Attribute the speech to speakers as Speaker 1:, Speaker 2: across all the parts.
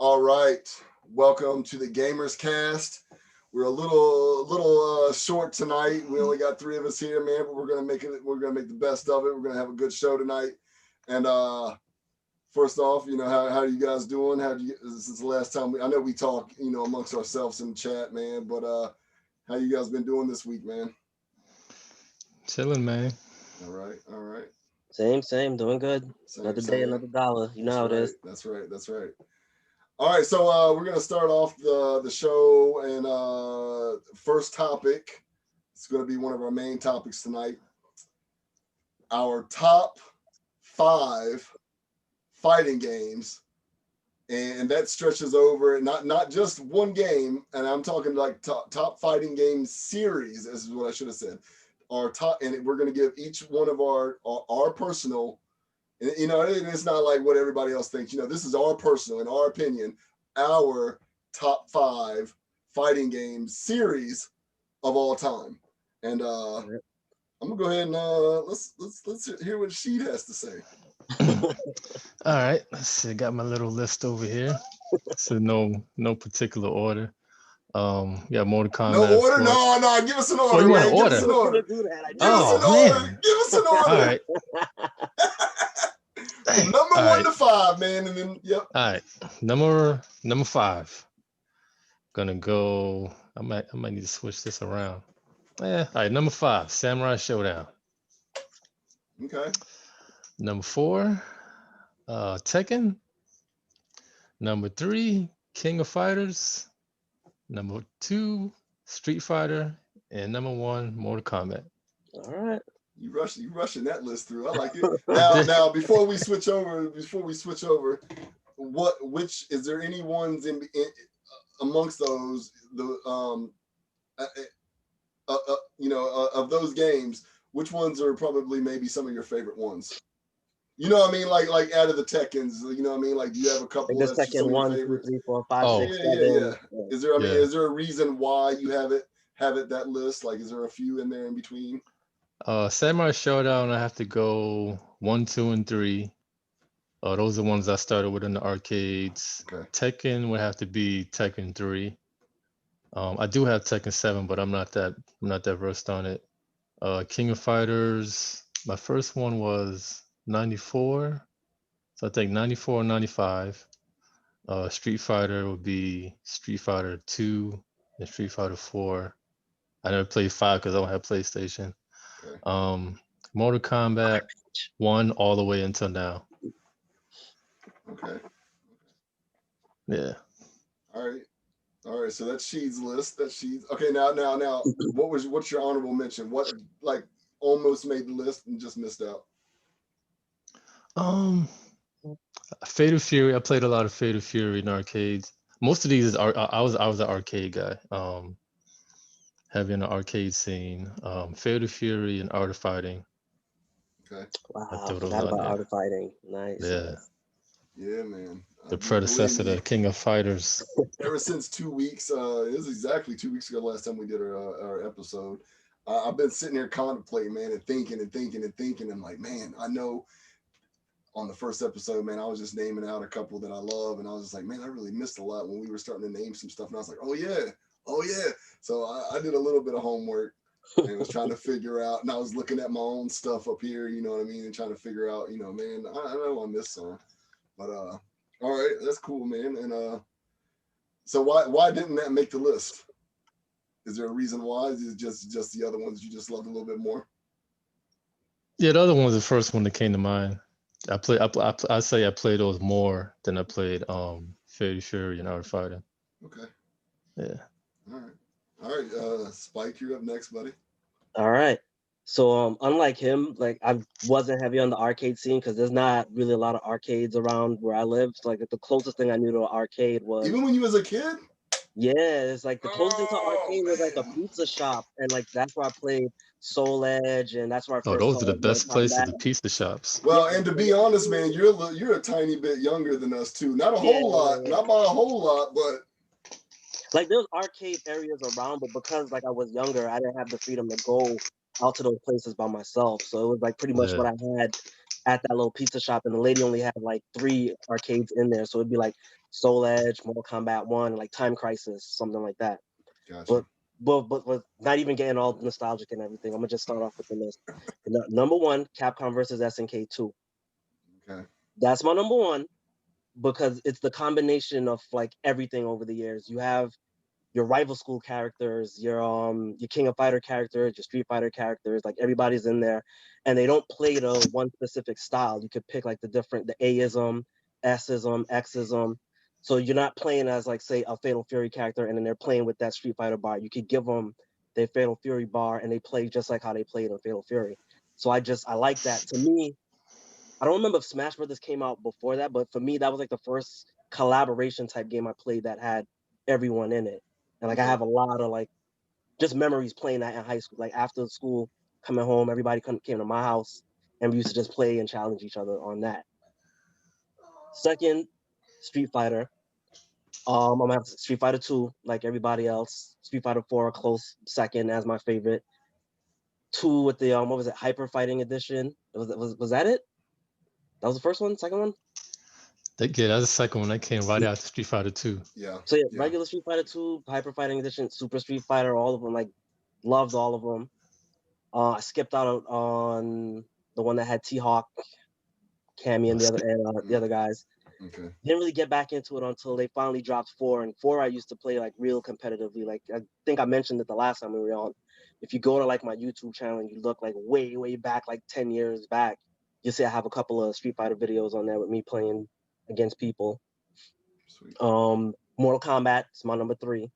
Speaker 1: All right, welcome to the Gamers Cast. We're a little short tonight. We only got three of us here, man, but we're gonna make it. We're gonna make the best of it. We're gonna have a good show tonight. And first off, how are you guys doing? How do you? This is the last time I know we talk, amongst ourselves in the chat, man. But how you guys been doing this week, man?
Speaker 2: Chilling, man.
Speaker 1: All right, all right.
Speaker 3: Same. Doing good.
Speaker 1: Same,
Speaker 3: Another day,
Speaker 1: same.
Speaker 3: another dollar. You know
Speaker 1: That's
Speaker 3: how it
Speaker 1: right.
Speaker 3: is.
Speaker 1: That's right. That's right. All right, so we're gonna start off the show, and first topic. It's gonna be one of our main topics tonight. Our top five fighting games, and that stretches over not just one game, and I'm talking like top fighting game series. This is what I should have said. Our top, and we're gonna give each one of our personal. And, it's not like what everybody else thinks. This is our personal, in our opinion, our top five fighting game series of all time. And I'm gonna go ahead and let's hear what Sheed has to say.
Speaker 2: All right, let's see. I got my little list over here. So no particular order. Yeah, Mortal
Speaker 1: No
Speaker 2: Kombat, of
Speaker 1: order?
Speaker 2: course.
Speaker 1: No. Give us an
Speaker 2: Oh,
Speaker 1: order,
Speaker 2: you want
Speaker 1: man.
Speaker 2: an
Speaker 1: Give us
Speaker 2: order?
Speaker 1: an order.
Speaker 3: Do that. I
Speaker 1: Give
Speaker 3: know.
Speaker 1: us an
Speaker 2: Oh
Speaker 1: order.
Speaker 2: man.
Speaker 1: Give us an
Speaker 2: All
Speaker 1: order.
Speaker 2: right.
Speaker 1: From
Speaker 2: Dang.
Speaker 1: number
Speaker 2: All
Speaker 1: one
Speaker 2: right.
Speaker 1: to five, man, and then yep.
Speaker 2: All right. Number five. Gonna go. I might need to switch this around. Yeah. All right. Number five, Samurai Showdown.
Speaker 1: Okay.
Speaker 2: Number four, Tekken. Number three, King of Fighters. Number two, Street Fighter. And number one, Mortal Kombat.
Speaker 3: All right.
Speaker 1: You rushing that list through. I like it. Now, before we switch over, which is there any ones in amongst those uh, of those games? Which ones are probably maybe some of your favorite ones? You know what I mean? Like out of the Tekkens, you know what I mean? Like, do you have a couple
Speaker 3: Like the
Speaker 1: that's just some
Speaker 3: second
Speaker 1: of your
Speaker 3: 1, 2,
Speaker 1: favorites?
Speaker 3: 3, 4, 5,
Speaker 2: Oh,
Speaker 3: 6,
Speaker 1: Yeah.
Speaker 3: 7.
Speaker 2: yeah.
Speaker 1: Is there a reason why you have it that list? Like, is there a few in there in between?
Speaker 2: Samurai Showdown, I have to go one, two, and three. Those are the ones I started with in the arcades.
Speaker 1: Okay.
Speaker 2: Tekken would have to be Tekken 3. I do have Tekken 7, but I'm not that versed on it. King of Fighters, my first one was 94. So I think 94 and 95. Street Fighter would be Street Fighter 2 and Street Fighter 4. I never played 5 because I don't have PlayStation.
Speaker 1: Okay.
Speaker 2: Mortal Kombat 1 all the way until now.
Speaker 1: Okay.
Speaker 2: Yeah.
Speaker 1: All right. So that's Sheed's list. Okay. Now, what's your honorable mention? What like almost made the list and just missed out?
Speaker 2: Fatal Fury. I played a lot of Fatal Fury in arcades. Most of these are I was an arcade guy. Having an arcade scene. Fatal Fury and Art of Fighting.
Speaker 1: Okay.
Speaker 3: Wow,
Speaker 2: I
Speaker 3: I
Speaker 2: throw those
Speaker 3: forgot
Speaker 2: out
Speaker 3: about
Speaker 2: there.
Speaker 3: Art of Fighting. Nice.
Speaker 2: Yeah.
Speaker 1: Yeah, man.
Speaker 2: The
Speaker 1: Believe
Speaker 2: predecessor
Speaker 1: me,
Speaker 2: to King of Fighters.
Speaker 1: ever since 2 weeks, it was exactly 2 weeks ago last time we did our episode. I've been sitting here contemplating, man, and thinking. I'm like, man, I know on the first episode, man, I was just naming out a couple that I love, and I was just like, man, I really missed a lot when we were starting to name some stuff, and I was like, oh yeah. So I did a little bit of homework and was trying to figure out, and I was looking at my own stuff up here, you know what I mean, and trying to figure out, man, I know I missed some, but all right, that's cool, man. And so why didn't that make the list? Is there a reason why? Is it just the other ones you just loved a little bit more?
Speaker 2: Yeah, the other one was the first one that came to mind. I say I played those more than I played Fatal Fury and Art of Fighting.
Speaker 1: Okay.
Speaker 2: Yeah.
Speaker 1: All right. Spike, you're up next, buddy.
Speaker 3: All right. So unlike him, like I wasn't heavy on the arcade scene because there's not really a lot of arcades around where I live. So, like the closest thing I knew to an arcade was
Speaker 1: Even when you was a kid?
Speaker 3: yeah, it's like the closest thing to an
Speaker 1: Oh
Speaker 3: arcade was like a
Speaker 1: man.
Speaker 3: pizza shop, and like that's where I played Soul Edge, and that's where I
Speaker 2: Oh,
Speaker 3: first
Speaker 2: those
Speaker 3: saw
Speaker 2: are the
Speaker 3: like Mortal
Speaker 2: best places,
Speaker 3: Kombat.
Speaker 2: the pizza shops.
Speaker 1: Well,
Speaker 3: Yeah,
Speaker 1: and to
Speaker 3: so
Speaker 1: be honest, man, you're a tiny bit younger than us too. Not a whole lot,
Speaker 3: yeah,
Speaker 1: not by a whole lot, but
Speaker 3: like there's arcade areas around, but because like I was younger, I didn't have the freedom to go out to those places by myself. So it was like pretty much
Speaker 2: Yeah.
Speaker 3: what I had at that little pizza shop, and the lady only had like 3 arcades in there, so it'd be like Soul Edge, Mortal Kombat 1, like Time Crisis, something like that.
Speaker 1: Gotcha.
Speaker 3: But not even getting all nostalgic and everything. I'm gonna just start off with the list. Number 1, Capcom versus SNK 2.
Speaker 1: Okay.
Speaker 3: That's my number 1 because it's the combination of like everything over the years. You have your rival school characters, your King of Fighter characters, your Street Fighter characters, like everybody's in there, and they don't play to one specific style. You could pick like the A-ism, S-ism, X-ism. So you're not playing as like say a Fatal Fury character, and then they're playing with that Street Fighter bar. You could give them their Fatal Fury bar, and they play just like how they played in Fatal Fury. So I like that. To me, I don't remember if Smash Brothers came out before that, but for me, that was like the first collaboration type game I played that had everyone in it. And like I have a lot of like just memories playing that in high school. Like after school, coming home, everybody came to my house, and we used to just play and challenge each other on that. Second, Street Fighter. I'm gonna have Street Fighter 2, like everybody else. Street Fighter 4, a close second as my favorite. 2 with the what was it, Hyper Fighting Edition? Was that it? That was the first one, second one?
Speaker 2: Yeah, that's the second one that came right after Street Fighter 2.
Speaker 1: Yeah.
Speaker 3: So yeah, regular Street Fighter 2, Hyper Fighting Edition, Super Street Fighter, all of them, like loved all of them. I skipped out on the one that had T-Hawk, Cammy, and the other guys.
Speaker 1: Okay.
Speaker 3: Didn't really get back into it until they finally dropped 4. And 4, I used to play like real competitively. Like I think I mentioned it the last time we were on. If you go to like my YouTube channel and you look like way back, like 10 years back, you see I have a couple of Street Fighter videos on there with me playing against people.
Speaker 1: Sweet.
Speaker 3: Mortal Kombat is my number 3.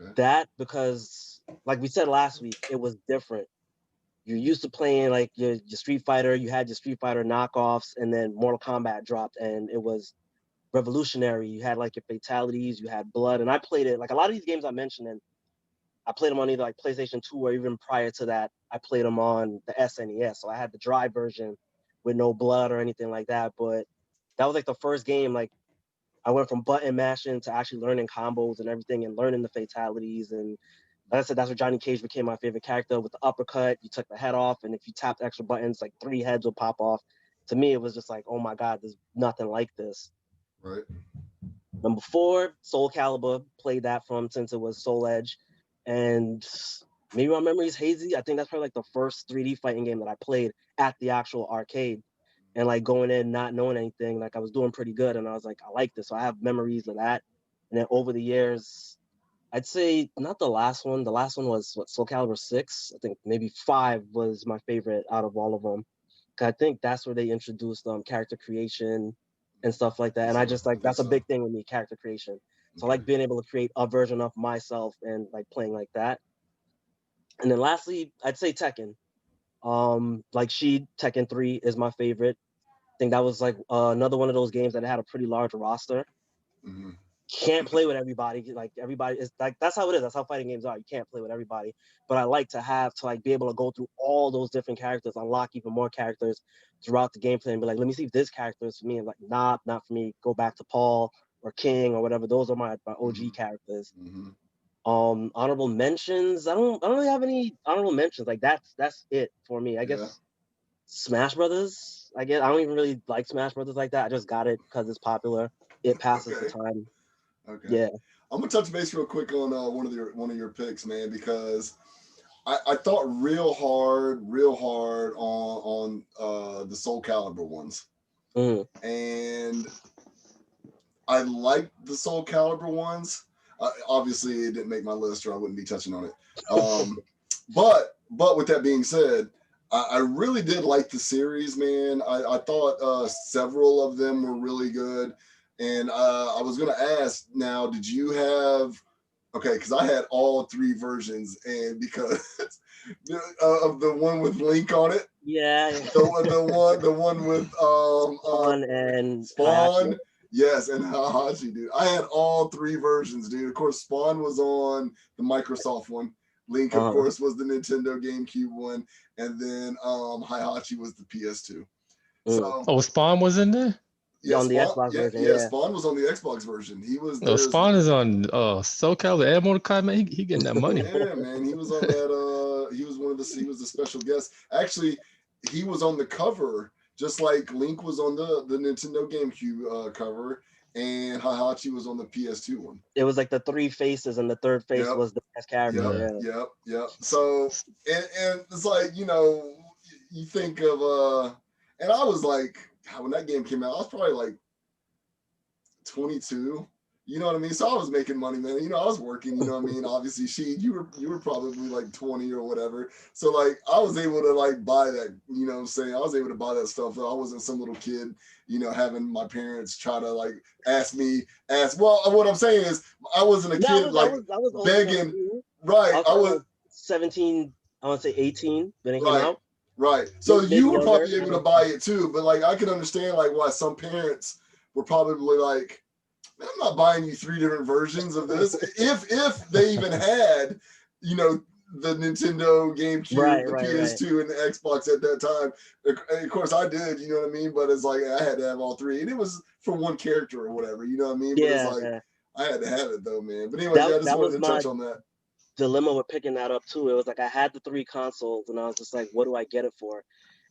Speaker 1: Okay.
Speaker 3: That because, like we said last week, it was different. You're used to playing like your Street Fighter, you had your Street Fighter knockoffs, and then Mortal Kombat dropped, and it was revolutionary. You had like your fatalities, you had blood, and I played it like a lot of these games I mentioned, and I played them on either like PlayStation 2 or even prior to that, I played them on the SNES. So I had the dry version with no blood or anything like that. But that was like the first game, like I went from button mashing to actually learning combos and everything and learning the fatalities. And like I said, that's where Johnny Cage became my favorite character. With the uppercut, you took the head off, and if you tapped extra buttons, like 3 heads would pop off. To me, it was just like, oh my God, there's nothing like this.
Speaker 1: Right.
Speaker 3: Number 4, Soul Calibur, played that from since it was Soul Edge. And maybe my memory is hazy. I think that's probably like the first 3D fighting game that I played at the actual arcade. And like going in, not knowing anything, like I was doing pretty good. And I was like, I like this. So I have memories of that. And then over the years, I'd say not the last one. The last one was Soul Calibur 6. I think maybe 5 was my favorite out of all of them. I think that's where they introduced character creation and stuff like that. And I just like, that's a big thing with me, character creation. So I like being able to create a version of myself and like playing like that. And then lastly, I'd say Tekken. Like Tekken 3 is my favorite. I think that was like another one of those games that had a pretty large roster.
Speaker 1: Mm-hmm.
Speaker 3: Can't play with everybody. Like everybody is like, that's how it is. That's how fighting games are. You can't play with everybody. But I like to like be able to go through all those different characters, unlock even more characters throughout the gameplay, and be like, let me see if this character is for me. And like, nah, not for me. Go back to Paul or King or whatever. Those are my OG characters.
Speaker 1: Mm-hmm.
Speaker 3: Honorable mentions. I don't really have any honorable mentions. Like that's it for me. I guess Smash Brothers. I don't even really like Smash Brothers like that. I just got it because it's popular. It passes the time.
Speaker 1: Okay.
Speaker 3: Yeah.
Speaker 1: I'm gonna touch base real quick on one of your picks, man, because I thought real hard on the Soul Calibur ones, and I liked the Soul Calibur ones. Obviously, it didn't make my list, or I wouldn't be touching on it. But with that being said, I really did like the series, man. I thought several of them were really good. And I was going to ask now, did you have, okay, because I had all 3 versions, and because of the one with Link on it.
Speaker 3: Yeah.
Speaker 1: The one with
Speaker 3: Spawn and
Speaker 1: Spawn.
Speaker 3: Hayashi.
Speaker 1: Yes, and Hayashi, dude. I had all 3 versions, dude. Of course, Spawn was on the Microsoft one. Link, of course, was the Nintendo GameCube one, and then Hayashi was the PS2. So,
Speaker 2: Spawn was in there?
Speaker 1: Yeah,
Speaker 3: on the Xbox version. Yeah,
Speaker 1: Spawn was on the Xbox version. He was.
Speaker 2: Spawn is on Soul Calibur and Mortal Kombat. He getting that money.
Speaker 1: Yeah, man. He was on that. He was he was the special guest. Actually, he was on the cover, just like Link was on the Nintendo GameCube cover, and Heihachi was on the PS2 one.
Speaker 3: It was like the 3 faces, and the third face
Speaker 1: Yep.
Speaker 3: was the best character.
Speaker 1: Yep. So and it's like, you think of and I was like, when that game came out, I was probably like 22. You know what I mean? So I was making money, man. I was working, you know what I mean? Obviously, you were probably like 20 or whatever. So like I was able to like buy that, you know what I'm saying? I was able to buy that stuff. I wasn't some little kid, having my parents try to like well, what I'm saying is I wasn't a kid
Speaker 3: I was older than
Speaker 1: begging.
Speaker 3: you.
Speaker 1: Right. I was
Speaker 3: like 17, I want to say 18 when it came out.
Speaker 1: Right. So
Speaker 3: Maybe
Speaker 1: you were
Speaker 3: younger.
Speaker 1: probably able to buy it too, but like I could understand like why some parents were probably like, I'm not buying you 3 different versions of this. if they even had, the Nintendo, GameCube, the PS2, and the Xbox at that time. Of course, I did, you know what I mean? But it's like I had to have all 3, and it was for one character or whatever, you know what I mean? But it's like I had to have it though, man. But anyway, I just wanted to touch on that.
Speaker 3: Dilemma with picking that up too. It was like I had the 3 consoles, and I was just like, what do I get it for?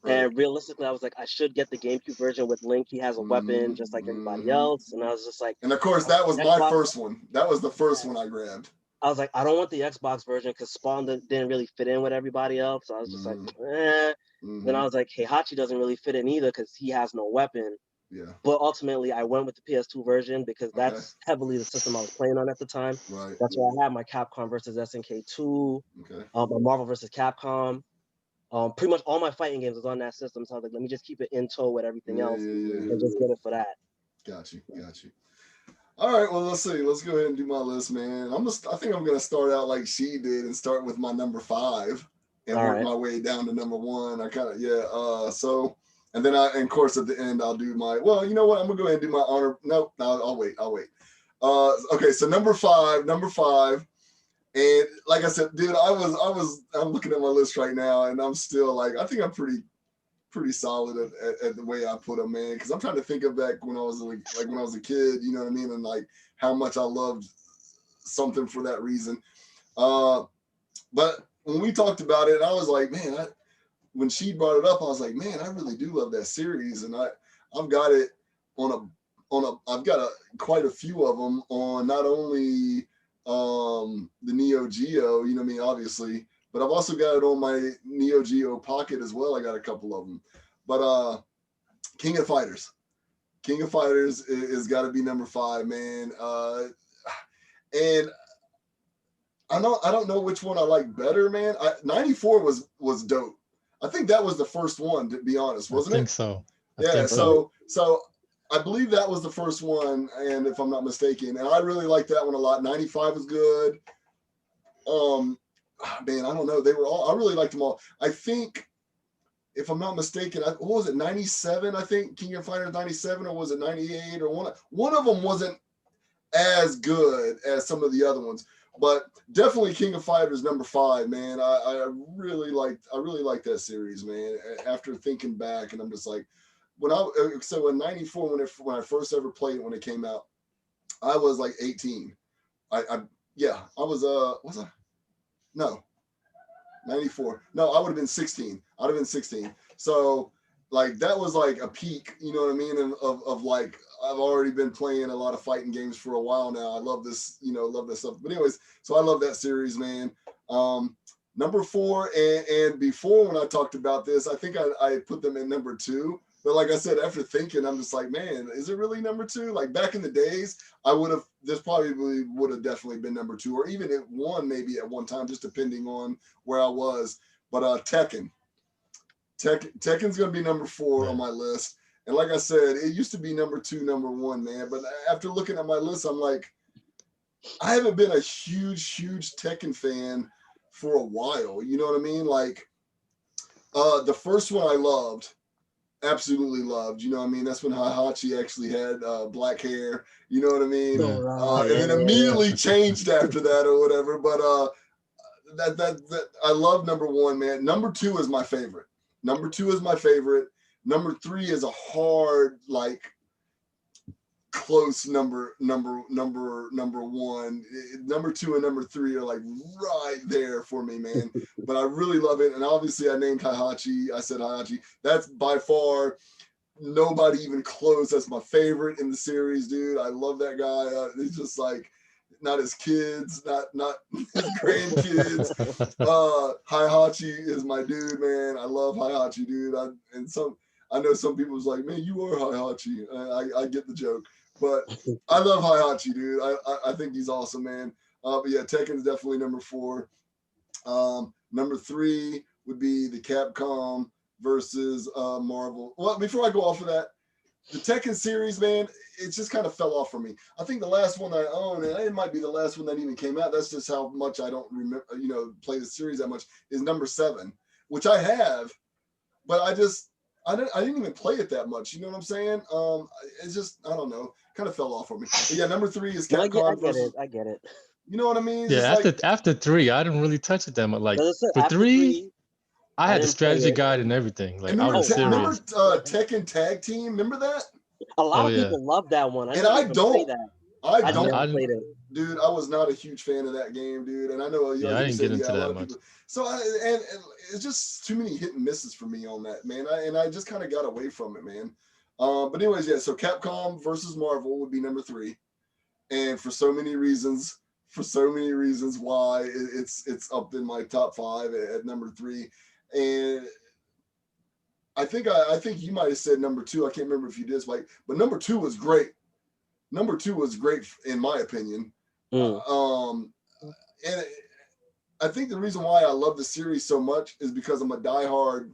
Speaker 3: Right. And realistically, I was like, I should get the GameCube version with Link. He has a weapon just like everybody else. And I was just like,
Speaker 1: and of course, that was my first one. That was the first one I grabbed.
Speaker 3: I was like, I don't want the Xbox version because Spawn didn't really fit in with everybody else. So I was just like, Then I was like, Heihachi doesn't really fit in either because he has no weapon.
Speaker 1: Yeah.
Speaker 3: But ultimately, I went with the PS2 version because that's heavily the system I was playing on at the time.
Speaker 1: Right.
Speaker 3: That's where I had my Capcom versus SNK 2, my Marvel versus Capcom. Pretty much all my fighting games was on that system, so I was like, let me just keep it in tow with everything else and just get it for that.
Speaker 1: Got you. All right, well, let's see. Let's go ahead and do my list, man. I think I'm gonna start out like she did and start with my number 5 and work my way down to number 1. I kind of So, and then of course at the end I'll do my. Well, you know what? I'm gonna go ahead and do my honor. No, I'll wait. Okay, so number five. And like I said, dude, I'm looking at my list right now, and I'm still like, I think I'm pretty solid at the way I put them, man. Because I'm trying to think of back when I was when I was a kid, you know what I mean, and like how much I loved something for that reason. But when we talked about it, I was like, man, when she brought it up, I was like, man, I really do love that series, and I've got it I've got quite a few of them on not only the Neo Geo, you know what I mean, obviously, but I've also got it on my Neo Geo Pocket as well. I got a couple of them, but King of Fighters is got to be number 5, man. And I don't know which one I like better, man. 94 was dope. I think that was the first one, to be honest, wasn't it?
Speaker 2: I think so.
Speaker 1: So I believe that was the first one, and if I'm not mistaken, and I really liked that one a lot. 95 was good. Man, I don't know. I really liked them all. I think, if I'm not mistaken, what was it, 97? I think King of Fighters 97, or was it 98? Or one of them wasn't as good as some of the other ones, but definitely King of Fighters number 5, man. I really liked that series, man. After thinking back, and I'm just like, in 94, when I first ever played it, when it came out, I was like 18. I was I? No, 94. No, I would have been 16. I'd have been 16. So like that was like a peak, you know what I mean? And of like, I've already been playing a lot of fighting games for a while now. I love this, love this stuff. But anyways, so I love that series, man. Number 4, and before when I talked about this, I think I put them in number 2. But like I said, after thinking, I'm just like, man, is it really number 2? Like back in the days, this probably would have definitely been number 2, or even at 1 maybe at one time, just depending on where I was. But Tekken's gonna be number 4 on my list. And like I said, it used to be number 2, number 1, man. But after looking at my list, I'm like, I haven't been a huge Tekken fan for a while. You know what I mean? Like the first one I absolutely loved, you know what I mean? That's when Heihachi actually had black hair, you know what I mean? And then immediately changed after that or whatever. But that I love number 1, man. Number 2 is my favorite. Number 3 is a hard, like, close number 1. Number 2 and number 3 are like right there for me, man. But I really love it. And obviously I named Heihachi. I said Heihachi. That's by far nobody even close. That's my favorite in the series, dude. I love that guy. He's just like not his kids, not his grandkids. Heihachi is my dude, man. I love Heihachi, dude. I know some people was like, man, you are Heihachi. I get the joke, but I love Heihachi, dude. I think he's awesome, man. But yeah, Tekken's definitely number 4. Number 3 would be the Capcom versus Marvel. Well, before I go off of that, the Tekken series, man, it just kind of fell off for me. I think the last one I own, and it might be the last one that even came out, that's just how much I don't remember, play the series that much, is number 7, which I have, but I didn't even play it that much. You know what I'm saying? It's just, I don't know, kind of fell off for me. But yeah, number 3 is Capcom versus.
Speaker 3: I get it.
Speaker 1: You know what I mean?
Speaker 2: Yeah, after 3, I didn't really touch it that much. Like for 3, I had the strategy guide and everything. Like I was serious.
Speaker 1: Remember Tekken Tag Team? Remember that?
Speaker 3: A lot of people love that one.
Speaker 1: I don't.
Speaker 3: I don't play it.
Speaker 1: Dude, I was not a huge fan of that game, dude. And I know
Speaker 2: I didn't get into that much.
Speaker 1: So and it's just too many hit and misses for me on that, man. I just kind of got away from it, man. But anyways, yeah. So Capcom versus Marvel would be number 3, and for so many reasons why it's up in my top 5 at number 3. And I think you might have said number 2. I can't remember if you did, Spike, but number 2 was great. Number 2 was great in my opinion. And I think the reason why I love the series so much is because I'm a diehard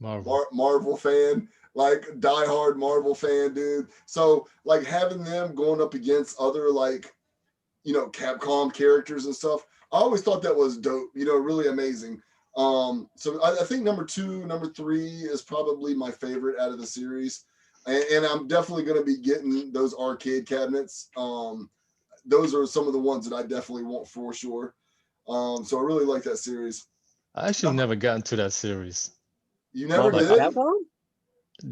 Speaker 1: Marvel fan, like diehard Marvel fan, dude. So like having them going up against other like, Capcom characters and stuff, I always thought that was dope, really amazing. So I think number 2, number 3 is probably my favorite out of the series. And I'm definitely going to be getting those arcade cabinets. Those are some of the ones that I definitely want for sure. So I really like that series.
Speaker 2: I actually never got into that series.
Speaker 1: You never did?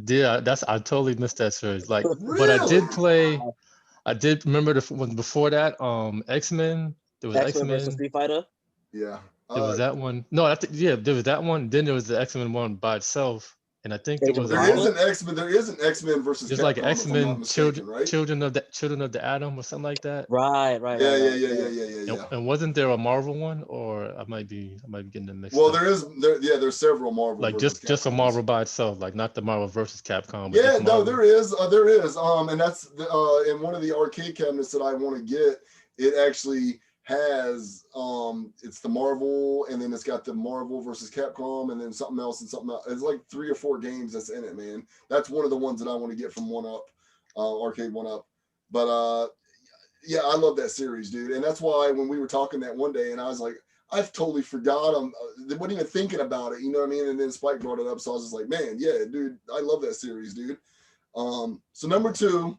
Speaker 2: Yeah, I totally missed that series. Like,
Speaker 1: really?
Speaker 2: But I did play. I did remember the one before that. X-Men. There was X-Men
Speaker 3: versus Street Fighter.
Speaker 1: Yeah.
Speaker 2: There was that one. No, there was that one. Then there was the X-Men one by itself, and I think there is
Speaker 1: an X-Men. There is an X-Men versus.
Speaker 2: There's like X-Men children of the Atom or something like that.
Speaker 3: Right.
Speaker 1: Yeah.
Speaker 2: And wasn't there a Marvel one, or I might be getting them mixed
Speaker 1: up.
Speaker 2: Well,
Speaker 1: there's several Marvel.
Speaker 2: Like just a Marvel by itself, like not the Marvel versus Capcom.
Speaker 1: Yeah, no, there is. And that's in one of the arcade cabinets that I want to get. It actually has it's the Marvel, and then it's got the Marvel versus Capcom, and then something else. It's like 3 or 4 games that's in it, man. That's one of the ones that I want to get from Arcade 1UP. But yeah, I love that series, dude. And that's why when we were talking that one day, and I was like, I've totally forgot them. They wasn't even thinking about it, you know what I mean? And then Spike brought it up, so I was just like, man, yeah, dude, I love that series, dude. So number 2.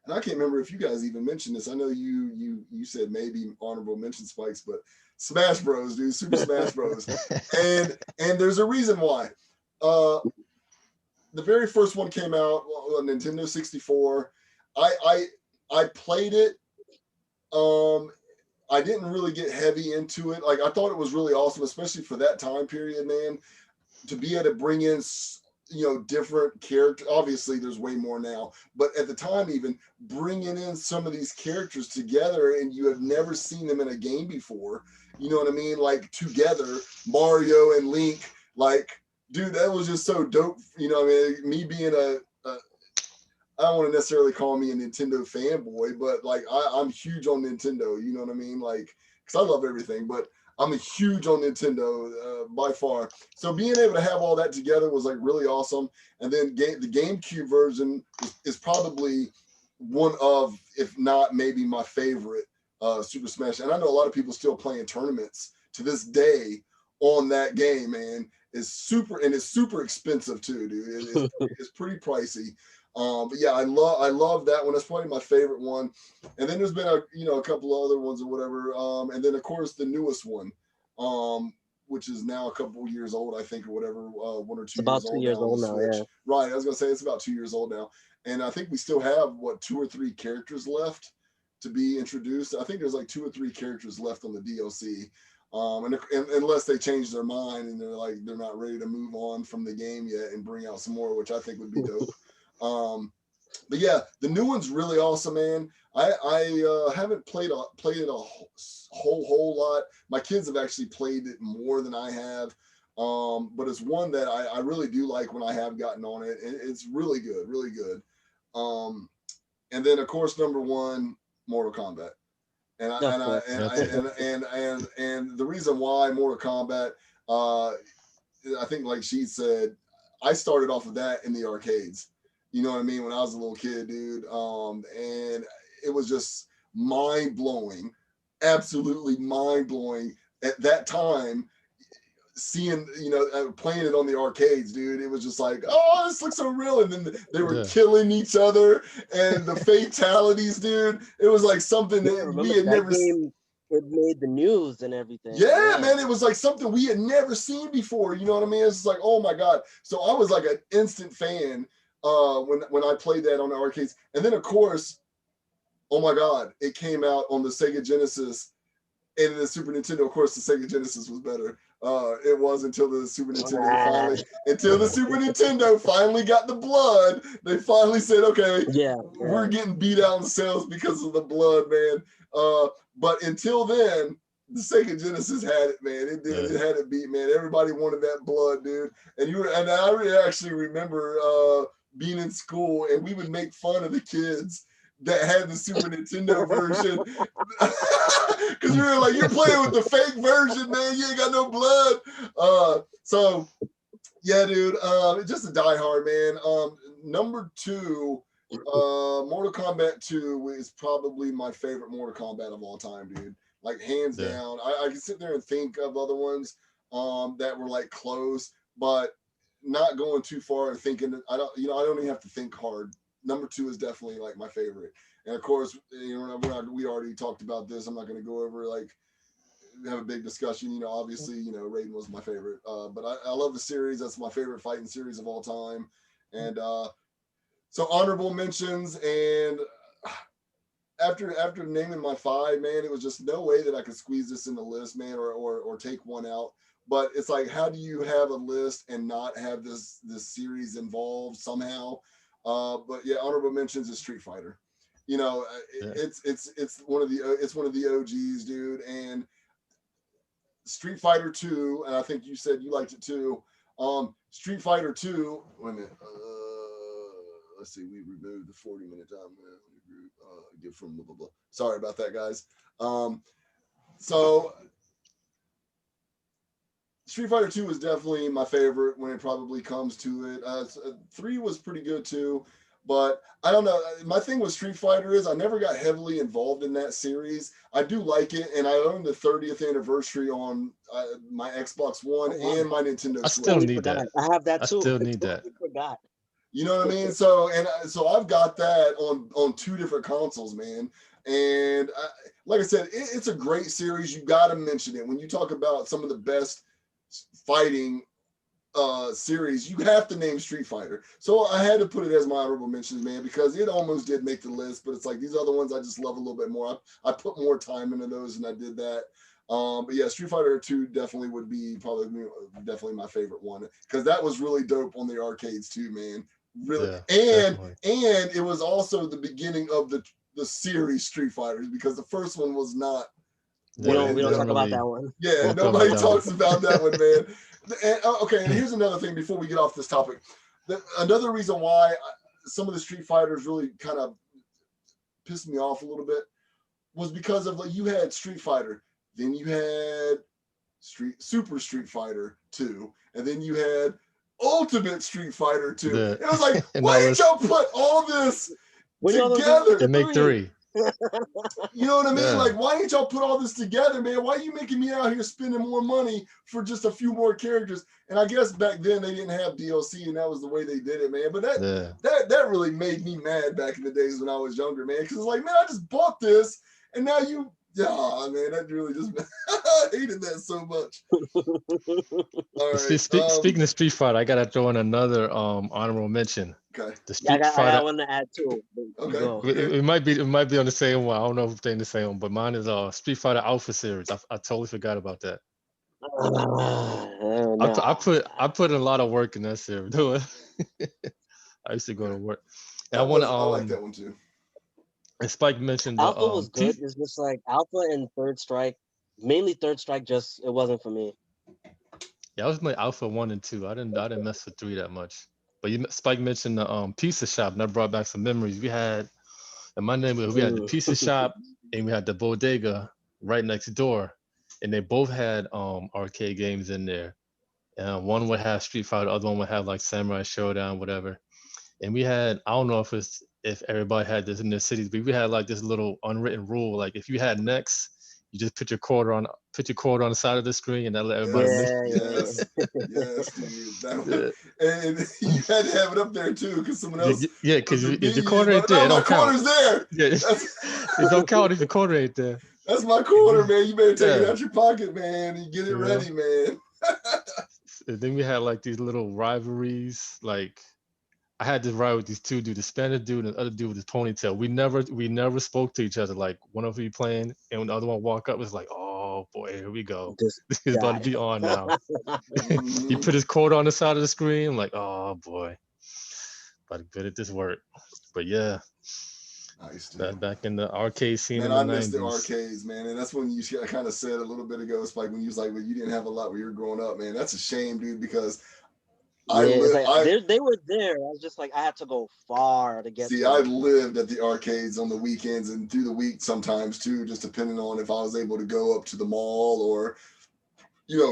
Speaker 1: And I can't remember if you guys even mentioned this. I know you said maybe honorable mention, Spikes, but Smash Bros, dude, Super Smash Bros. and there's a reason why. The very first one came out on Nintendo 64. I played it. I didn't really get heavy into it. Like I thought it was really awesome, especially for that time period, man. To be able to bring in different characters. Obviously there's way more now, but at the time, even bringing in some of these characters together, and you have never seen them in a game before, you know what I mean? Like together, Mario and Link, like, dude, that was just so dope. You know what I mean? Me being I don't want to necessarily call me a Nintendo fanboy, but like I'm huge on Nintendo, you know what I mean? Like, because I love everything, but I'm a huge on Nintendo by far. So being able to have all that together was like really awesome. And then the GameCube version is probably one of, if not maybe my favorite Super Smash. And I know a lot of people still playing tournaments to this day on that game, man. It's super expensive too, dude. It's pretty pricey. But yeah, I love that one. That's probably my favorite one. And then there's been a couple of other ones or whatever. And then of course the newest one, which is now a couple years old, I think, or whatever, 1 or 2 years old.
Speaker 3: About 2 years old now, yeah.
Speaker 1: Right. I was gonna say it's about 2 years old now. And I think we still have 2 or 3 characters left to be introduced. I think there's like 2 or 3 characters left on the DLC. And unless they change their mind and they're not ready to move on from the game yet and bring out some more, which I think would be dope. But yeah, the new one's really awesome, man. I haven't played it a whole lot. My kids have actually played it more than I have. But it's one that I really do like when I have gotten on it. It's really good, really good. And then of course number one, Mortal Kombat. And the reason why Mortal Kombat, I think like she said, I started off of that in the arcades. You know what I mean? When I was a little kid, dude. And it was just mind blowing, absolutely mind blowing at that time. Seeing, playing it on the arcades, dude, it was just like, oh, this looks so real. And then they were killing each other and the fatalities, dude. It was like something that we had never seen.
Speaker 3: It made the news and everything.
Speaker 1: Yeah, man, it was like something we had never seen before. You know what I mean? It's like, oh my God. So I was like an instant fan when I played that on the arcades. And then of course, oh my God, it came out on the Sega Genesis and the Super Nintendo. Of course, the Sega Genesis was better. It was until the Super Nintendo finally got the blood. They finally said, okay, we're getting beat out in sales because of the blood, man. But until then, the Sega Genesis had it, man. It did. It had it beat, man. Everybody wanted that blood, dude. And I actually remember being in school, and we would make fun of the kids that had the Super Nintendo version. Because we were like, you're playing with the fake version, man. You ain't got no blood. So, yeah, dude, just a diehard, man. Number two, Mortal Kombat 2 is probably my favorite Mortal Kombat of all time, dude. Like, hands down. I can sit there and think of other ones that were, like, close, but not going too far and thinking that I don't even have to think hard. Number two is definitely like my favorite. And of course, we already talked about this. I'm not going to go over have a big discussion. Obviously, Raiden was my favorite. But I love the series. That's my favorite fighting series of all time. And so honorable mentions. And after naming my five, man, it was just no way that I could squeeze this in the list, man, or take one out. But it's like, how do you have a list and not have this series involved somehow? But yeah, honorable mentions is Street Fighter. It's one of the OGs, dude. And Street Fighter 2, and I think you said you liked it too. Street Fighter 2. Wait a minute. Let's see. We removed the 40-minute time group. Give from blah blah blah. Sorry about that, guys. So Street Fighter 2 is definitely my favorite when it probably comes to it. 3 was pretty good too, but I don't know. My thing with Street Fighter is I never got heavily involved in that series. I do like it, and I own the 30th anniversary on my Xbox One and my Nintendo Switch.
Speaker 2: I still need that.
Speaker 3: I have that too.
Speaker 2: I still need that.
Speaker 3: Forgot.
Speaker 1: You know what I mean? So I've got that on two different consoles, man. And like I said, it's a great series. You got to mention it when you talk about some of the best fighting series. You have to name Street Fighter. So I had to put it as my honorable mentions, man, because it almost did make the list, but it's like these other ones I just love a little bit more. I put more time into those and I did that. But yeah, Street Fighter 2 definitely would be definitely my favorite one, because that was really dope on the arcades too, man. Really. And it was also the beginning of the series Street Fighters, because the first one was not.
Speaker 3: We don't talk about that one.
Speaker 1: Yeah, nobody talks about that one, man. And, okay, and here's another thing before we get off this topic. Another reason why some of the Street Fighters really kind of pissed me off a little bit was because of you had Street Fighter, then you had Super Street Fighter 2, and then you had Ultimate Street Fighter 2. Yeah. It was like, why didn't y'all put all this together?
Speaker 2: To make 3.
Speaker 1: You know what I mean? Yeah. Like, why didn't y'all put all this together, man? Why are you making me out here spending more money for just a few more characters? And I guess back then they didn't have DLC, and that was the way they did it, man. But that really made me mad back in the days when I was younger, man. Because it's like, man, I just bought this, and now you Yeah, man, that really just I hated that so much. All right.
Speaker 2: Speaking of Street Fighter, I gotta throw in another honorable mention.
Speaker 1: Okay.
Speaker 2: The
Speaker 3: Yeah,
Speaker 2: Street
Speaker 3: I
Speaker 2: Fighter.
Speaker 3: got one to add too.
Speaker 1: Okay.
Speaker 3: Go.
Speaker 2: It might be on the same one. I don't know if they're in the same one, but mine is Street Fighter Alpha series. I totally forgot about that. I put in a lot of work in that series. I used to go to work. And I want to
Speaker 1: I like that one too.
Speaker 2: And Spike mentioned the
Speaker 3: Alpha was good. It's just like Alpha and Third Strike, mainly Third Strike. Just it wasn't for me.
Speaker 2: Yeah, I was my Alpha 1 and 2. I didn't mess with 3 that much. But Spike mentioned the pizza shop, and that brought back some memories. We had in my neighborhood, we had the pizza shop and we had the bodega right next door, and they both had arcade games in there. And one would have Street Fighter, the other one would have like Samurai Showdown, whatever. And we had, I don't know if everybody had this in their cities, but we had like this little unwritten rule, like if you had next, you just put your quarter on the side of the screen, and that let everybody know.
Speaker 1: Yes, dude. And you had to have it up there too, because someone else.
Speaker 2: Yeah, because if your quarter ain't there, it don't count.
Speaker 1: My quarter's there.
Speaker 2: Yeah, it don't count if your quarter ain't there.
Speaker 1: That's my quarter, man. You better take it out your pocket, man, and get it ready, man.
Speaker 2: And then we had like these little rivalries. Like I had this rival with these two dudes, the Spanish dude and the other dude with his ponytail. We never spoke to each other. Like one of you playing, and when the other one walk up, it's like, oh boy, here we go. He's about to be on now. He put his quarter on the side of the screen. I'm like, oh boy, about to good at this work. But yeah.
Speaker 1: Nice,
Speaker 2: that back in the arcade scene.
Speaker 1: Man,
Speaker 2: in the
Speaker 1: I miss
Speaker 2: 90s.
Speaker 1: the arcades, man, and that's when you kind of said a little bit ago, Spike, when you was like, well, you didn't have a lot when you were growing up, man. That's a shame, dude, because
Speaker 3: they were there. I was just like, I had to go far to get.
Speaker 1: See, I lived at the arcades on the weekends and through the week sometimes too, just depending on if I was able to go up to the mall or,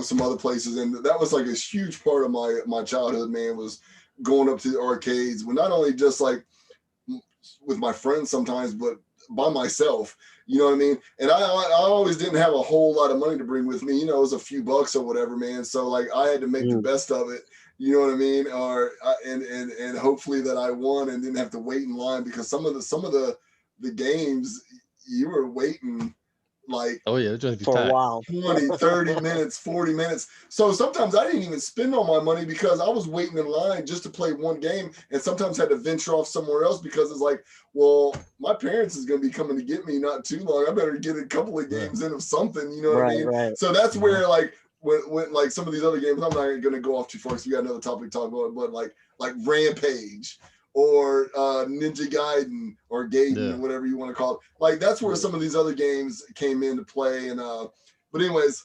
Speaker 1: some other places. And that was like a huge part of my childhood, man, was going up to the arcades. Well, not only just like with my friends sometimes, but by myself, you know what I mean? And I always didn't have a whole lot of money to bring with me, it was a few bucks or whatever, man. So like I had to make the best of it, you know what I mean? Or and hopefully that I won and didn't have to wait in line, because some of the games you were waiting like
Speaker 2: for
Speaker 3: a while,
Speaker 1: 20, 30 minutes, 40 minutes. So sometimes I didn't even spend all my money because I was waiting in line just to play one game, and sometimes had to venture off somewhere else because it's like, well, my parents is going to be coming to get me not too long. I better get a couple of games in of something, you know what I mean?
Speaker 3: Right.
Speaker 1: So that's where like when like some of these other games, I'm not going to go off too far because we got another topic to talk about, but like Rampage or Ninja Gaiden or Gaiden, whatever you want to call it. Like that's where some of these other games came into play. And but anyways,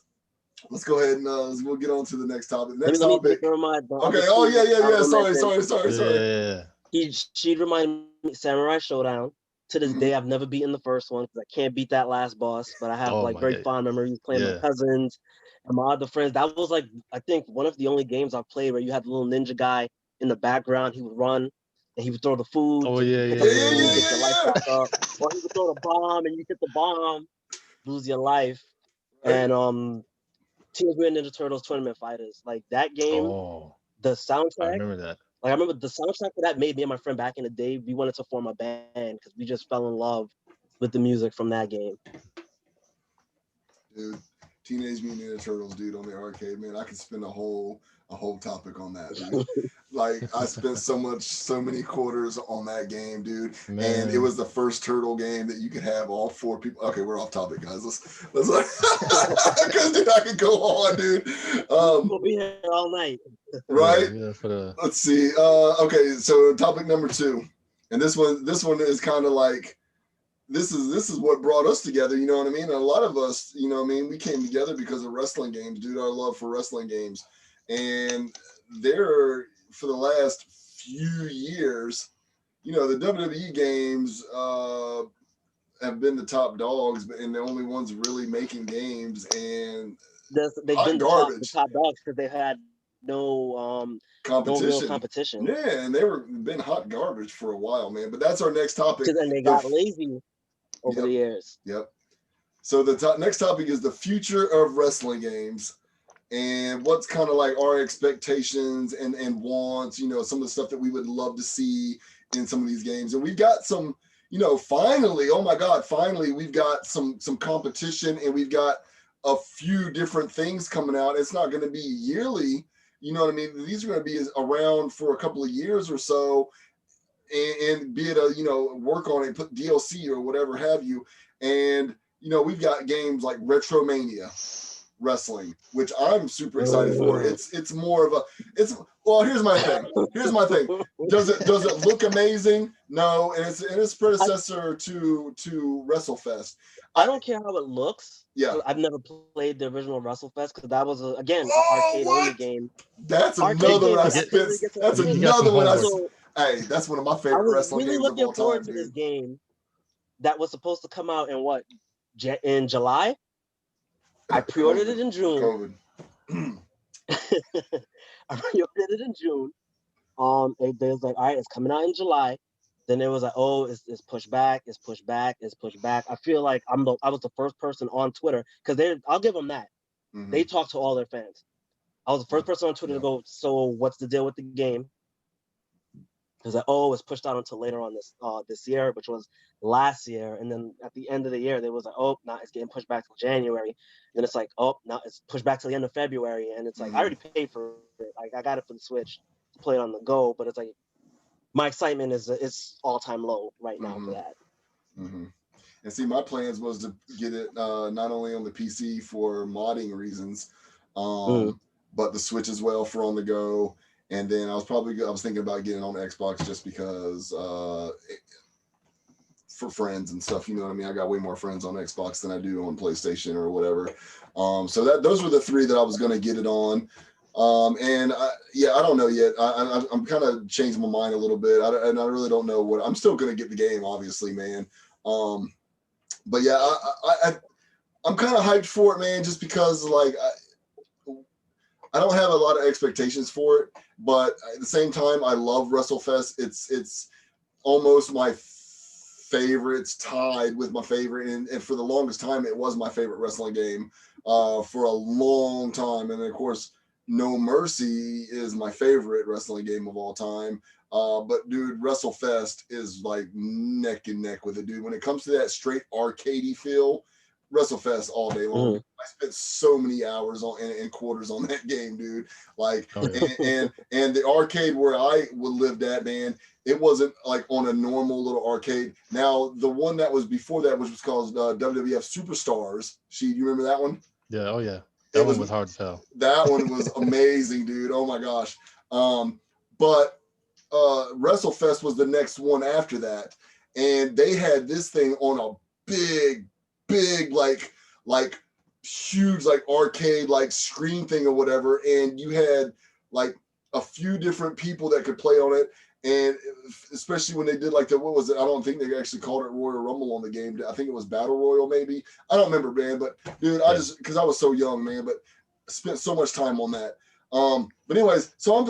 Speaker 1: let's go ahead and we'll get on to the next topic. Next topic. Okay. Oh yeah. Sorry.
Speaker 3: She'd remind me Samurai Showdown. To this day, I've never beaten the first one because I can't beat that last boss. But I have very fond memories playing with cousins and my other friends. That was like, I think, one of the only games I played where you had the little ninja guy in the background. He would run and he would throw the food.
Speaker 2: Oh yeah.
Speaker 3: Get your life back up. Or he would throw the bomb and you hit the bomb, lose your life. And Teenage Mutant Ninja Turtles Tournament Fighters, like that game, the soundtrack.
Speaker 2: I remember that.
Speaker 3: Like I remember the soundtrack for that made me and my friend back in the day. We wanted to form a band because we just fell in love with the music from that game.
Speaker 1: Dude, Teenage Mutant Ninja Turtles, dude, on the arcade, man. I could spend a whole topic on that, dude. Like I spent so many quarters on that game, dude. Man. And it was the first turtle game that you could have all 4 people. Okay, we're off topic, guys. Let's because dude, I could go on, dude.
Speaker 3: We'll be here all night.
Speaker 1: Right? Let's see. Okay, so topic number 2. And this one is kind of like this is what brought us together, you know what I mean? And a lot of us, you know what I mean, we came together because of wrestling games, dude, our love for wrestling games. And there, for the last few years, the WWE games have been the top dogs, and the only ones really making games. And
Speaker 3: they've been the top dogs because they had no real competition.
Speaker 1: Yeah, and been hot garbage for a while, man. But that's our next topic.
Speaker 3: And they got lazy over the years.
Speaker 1: Yep. So the next topic is the future of wrestling games. And what's kind of like our expectations and wants, some of the stuff that we would love to see in some of these games. And we've got some finally, oh my God, finally we've got some competition, and we've got a few different things coming out. It's not going to be yearly. You know what I mean? These are going to be around for a couple of years or so, and be it work on it, put DLC or whatever have you. And we've got games like Retromania Wrestling, which I'm super excited for. It's more of a here's my thing. Does it look amazing? No, and it's predecessor to WrestleFest.
Speaker 3: I don't care how it looks.
Speaker 1: Yeah,
Speaker 3: I've never played the original WrestleFest because that was again an arcade only game.
Speaker 1: That's another one I spent. That's another one I. Hey, that's one of my favorite wrestling games of all time. I was really looking forward to
Speaker 3: this game that was supposed to come out in July. I pre-ordered it in June. I pre-ordered it in June. They was like, all right, it's coming out in July. Then it was like, oh, it's pushed back, it's pushed back, it's pushed back. I feel like I was the first person on Twitter, because I'll give them that. Mm-hmm. They talk to all their fans. I was the first person on Twitter to go, so what's the deal with the game? It was like, oh, it's pushed out until later on this year, which was last year. And then at the end of the year, they was like, oh, now it's getting pushed back to January. And then it's like, oh, now it's pushed back to the end of February. And it's like, I already paid for it. Like, I got it for the Switch to play it on the go, but it's like, my excitement is all-time low right now for that.
Speaker 1: Mm-hmm. And see, my plans was to get it not only on the PC for modding reasons, but the Switch as well for on the go. And then I was thinking about getting it on Xbox just because for friends and stuff, you know what I mean? I got way more friends on Xbox than I do on PlayStation or whatever. So those were the three that I was going to get it on. And I don't know yet. I'm kind of changing my mind a little bit. And I really don't know what. I'm still going to get the game, obviously, man. But yeah, I'm kind of hyped for it, man, just because like I don't have a lot of expectations for it, but at the same time, I love WrestleFest. It's almost my favorite. It's tied with my favorite, and for the longest time, it was my favorite wrestling game for a long time. And then, of course, No Mercy is my favorite wrestling game of all time. But dude, WrestleFest is like neck and neck with it, dude. When it comes to that straight arcadey feel, WrestleFest all day long. I spent so many hours and quarters on that game, dude. Like, and the arcade where I lived at, man, it wasn't like on a normal little arcade. Now, the one that was before that, which was called WWF Superstars. You remember that one?
Speaker 2: Yeah. Oh yeah. That one was hard to tell.
Speaker 1: That one was amazing, dude. Oh my gosh. But WrestleFest was the next one after that, and they had this thing on a big like huge like arcade like screen thing or whatever, and you had like a few different people that could play on it. And especially when they did like what was it? I don't think they actually called it Royal Rumble on the game. I think it was Battle Royal, maybe. I don't remember, man. But dude, I just because I was so young, man. But I spent so much time on that. But anyways, so I'm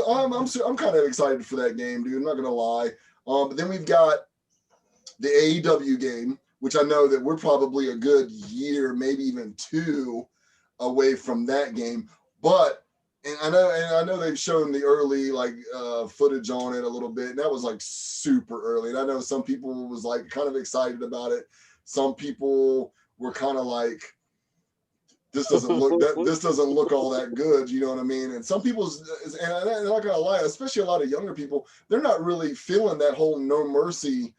Speaker 1: kind of excited for that game, dude. I'm not gonna lie. But then we've got the AEW game, which I know that we're probably a good year, maybe even 2 away from that game. But and I know they've shown the early like footage on it a little bit, and that was like super early. And I know some people was like kind of excited about it. Some people were kind of like, this doesn't look all that good, you know what I mean? And some people, and I'm not gonna lie, especially a lot of younger people, they're not really feeling that whole No Mercy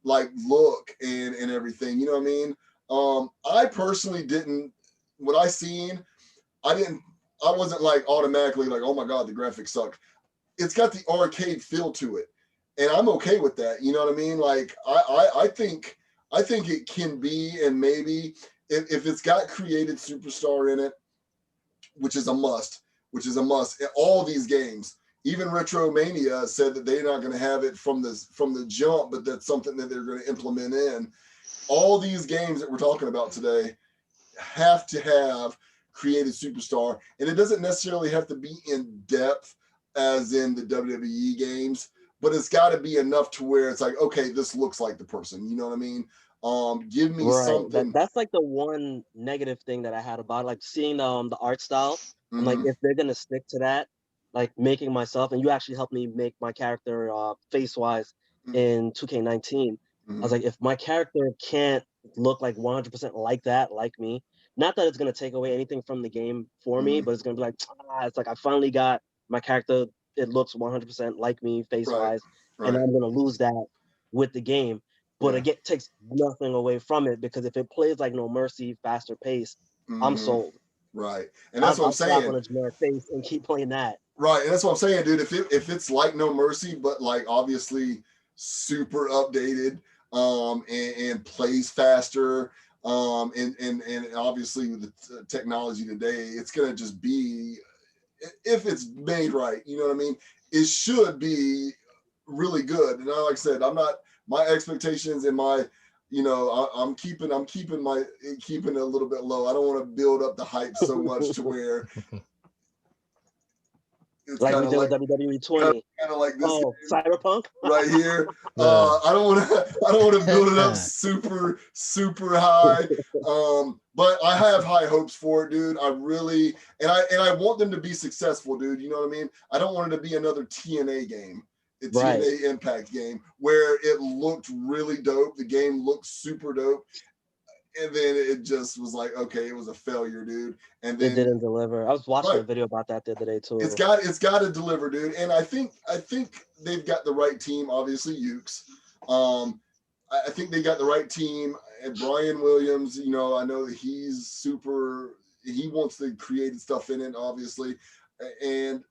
Speaker 1: like look and everything, you know what I mean? I personally didn't. What I seen, I wasn't like automatically like, oh my God, the graphics suck. It's got the arcade feel to it, and I'm okay with that. You know what I mean? Like I think it can be, and maybe if it's got created superstar in it, which is a must. In all these games, even Retromania said that they're not going to have it from the jump, but that's something that they're going to implement in. All these games that we're talking about today have to have created superstar, and it doesn't necessarily have to be in depth as in the WWE games, but it's got to be enough to where it's like, okay, this looks like the person, you know what I mean? Give me something.
Speaker 3: That's like the one negative thing that I had about it, like seeing the art style. I'm like, if they're gonna stick to that, like making myself, and you actually helped me make my character face wise in 2K19. I was like, if my character can't look like 100% like that, like me, not that it's gonna take away anything from the game for me, but it's gonna be like, it's like I finally got my character. It looks 100% like me face wise, and I'm gonna lose that with the game. But it takes nothing away from it because if it plays like No Mercy, faster pace, I'm sold.
Speaker 1: Right, and that's what I'm saying.
Speaker 3: I'll slap on a generic face and keep playing that.
Speaker 1: Right, and that's what I'm saying, dude. If it's like No Mercy, but like obviously super updated, and plays faster, and obviously with the technology today, it's gonna just be, if it's made right, you know what I mean. It should be really good. And like I said, I'm not, my expectations and my, you know, I'm keeping it a little bit low. I don't want to build up the hype so much to where it's
Speaker 3: like we did with WWE 20.
Speaker 1: Kind of like this.
Speaker 3: Cyberpunk
Speaker 1: right here. I don't want to build it up super high. But I have high hopes for it, dude. I really, and I want them to be successful, dude. You know what I mean? I don't want it to be another TNA game. TNA Impact game where it looked really dope. The game looked super dope. And then it just was like, okay, it was a failure, dude. And then
Speaker 3: it didn't deliver. I was watching a video about that the other day too.
Speaker 1: It's got to deliver, dude. And I think they've got the right team. Obviously, Ukes. I think they got the right team. And Brian Williams, you know, I know that he's super. He wants the creative stuff in it, obviously. And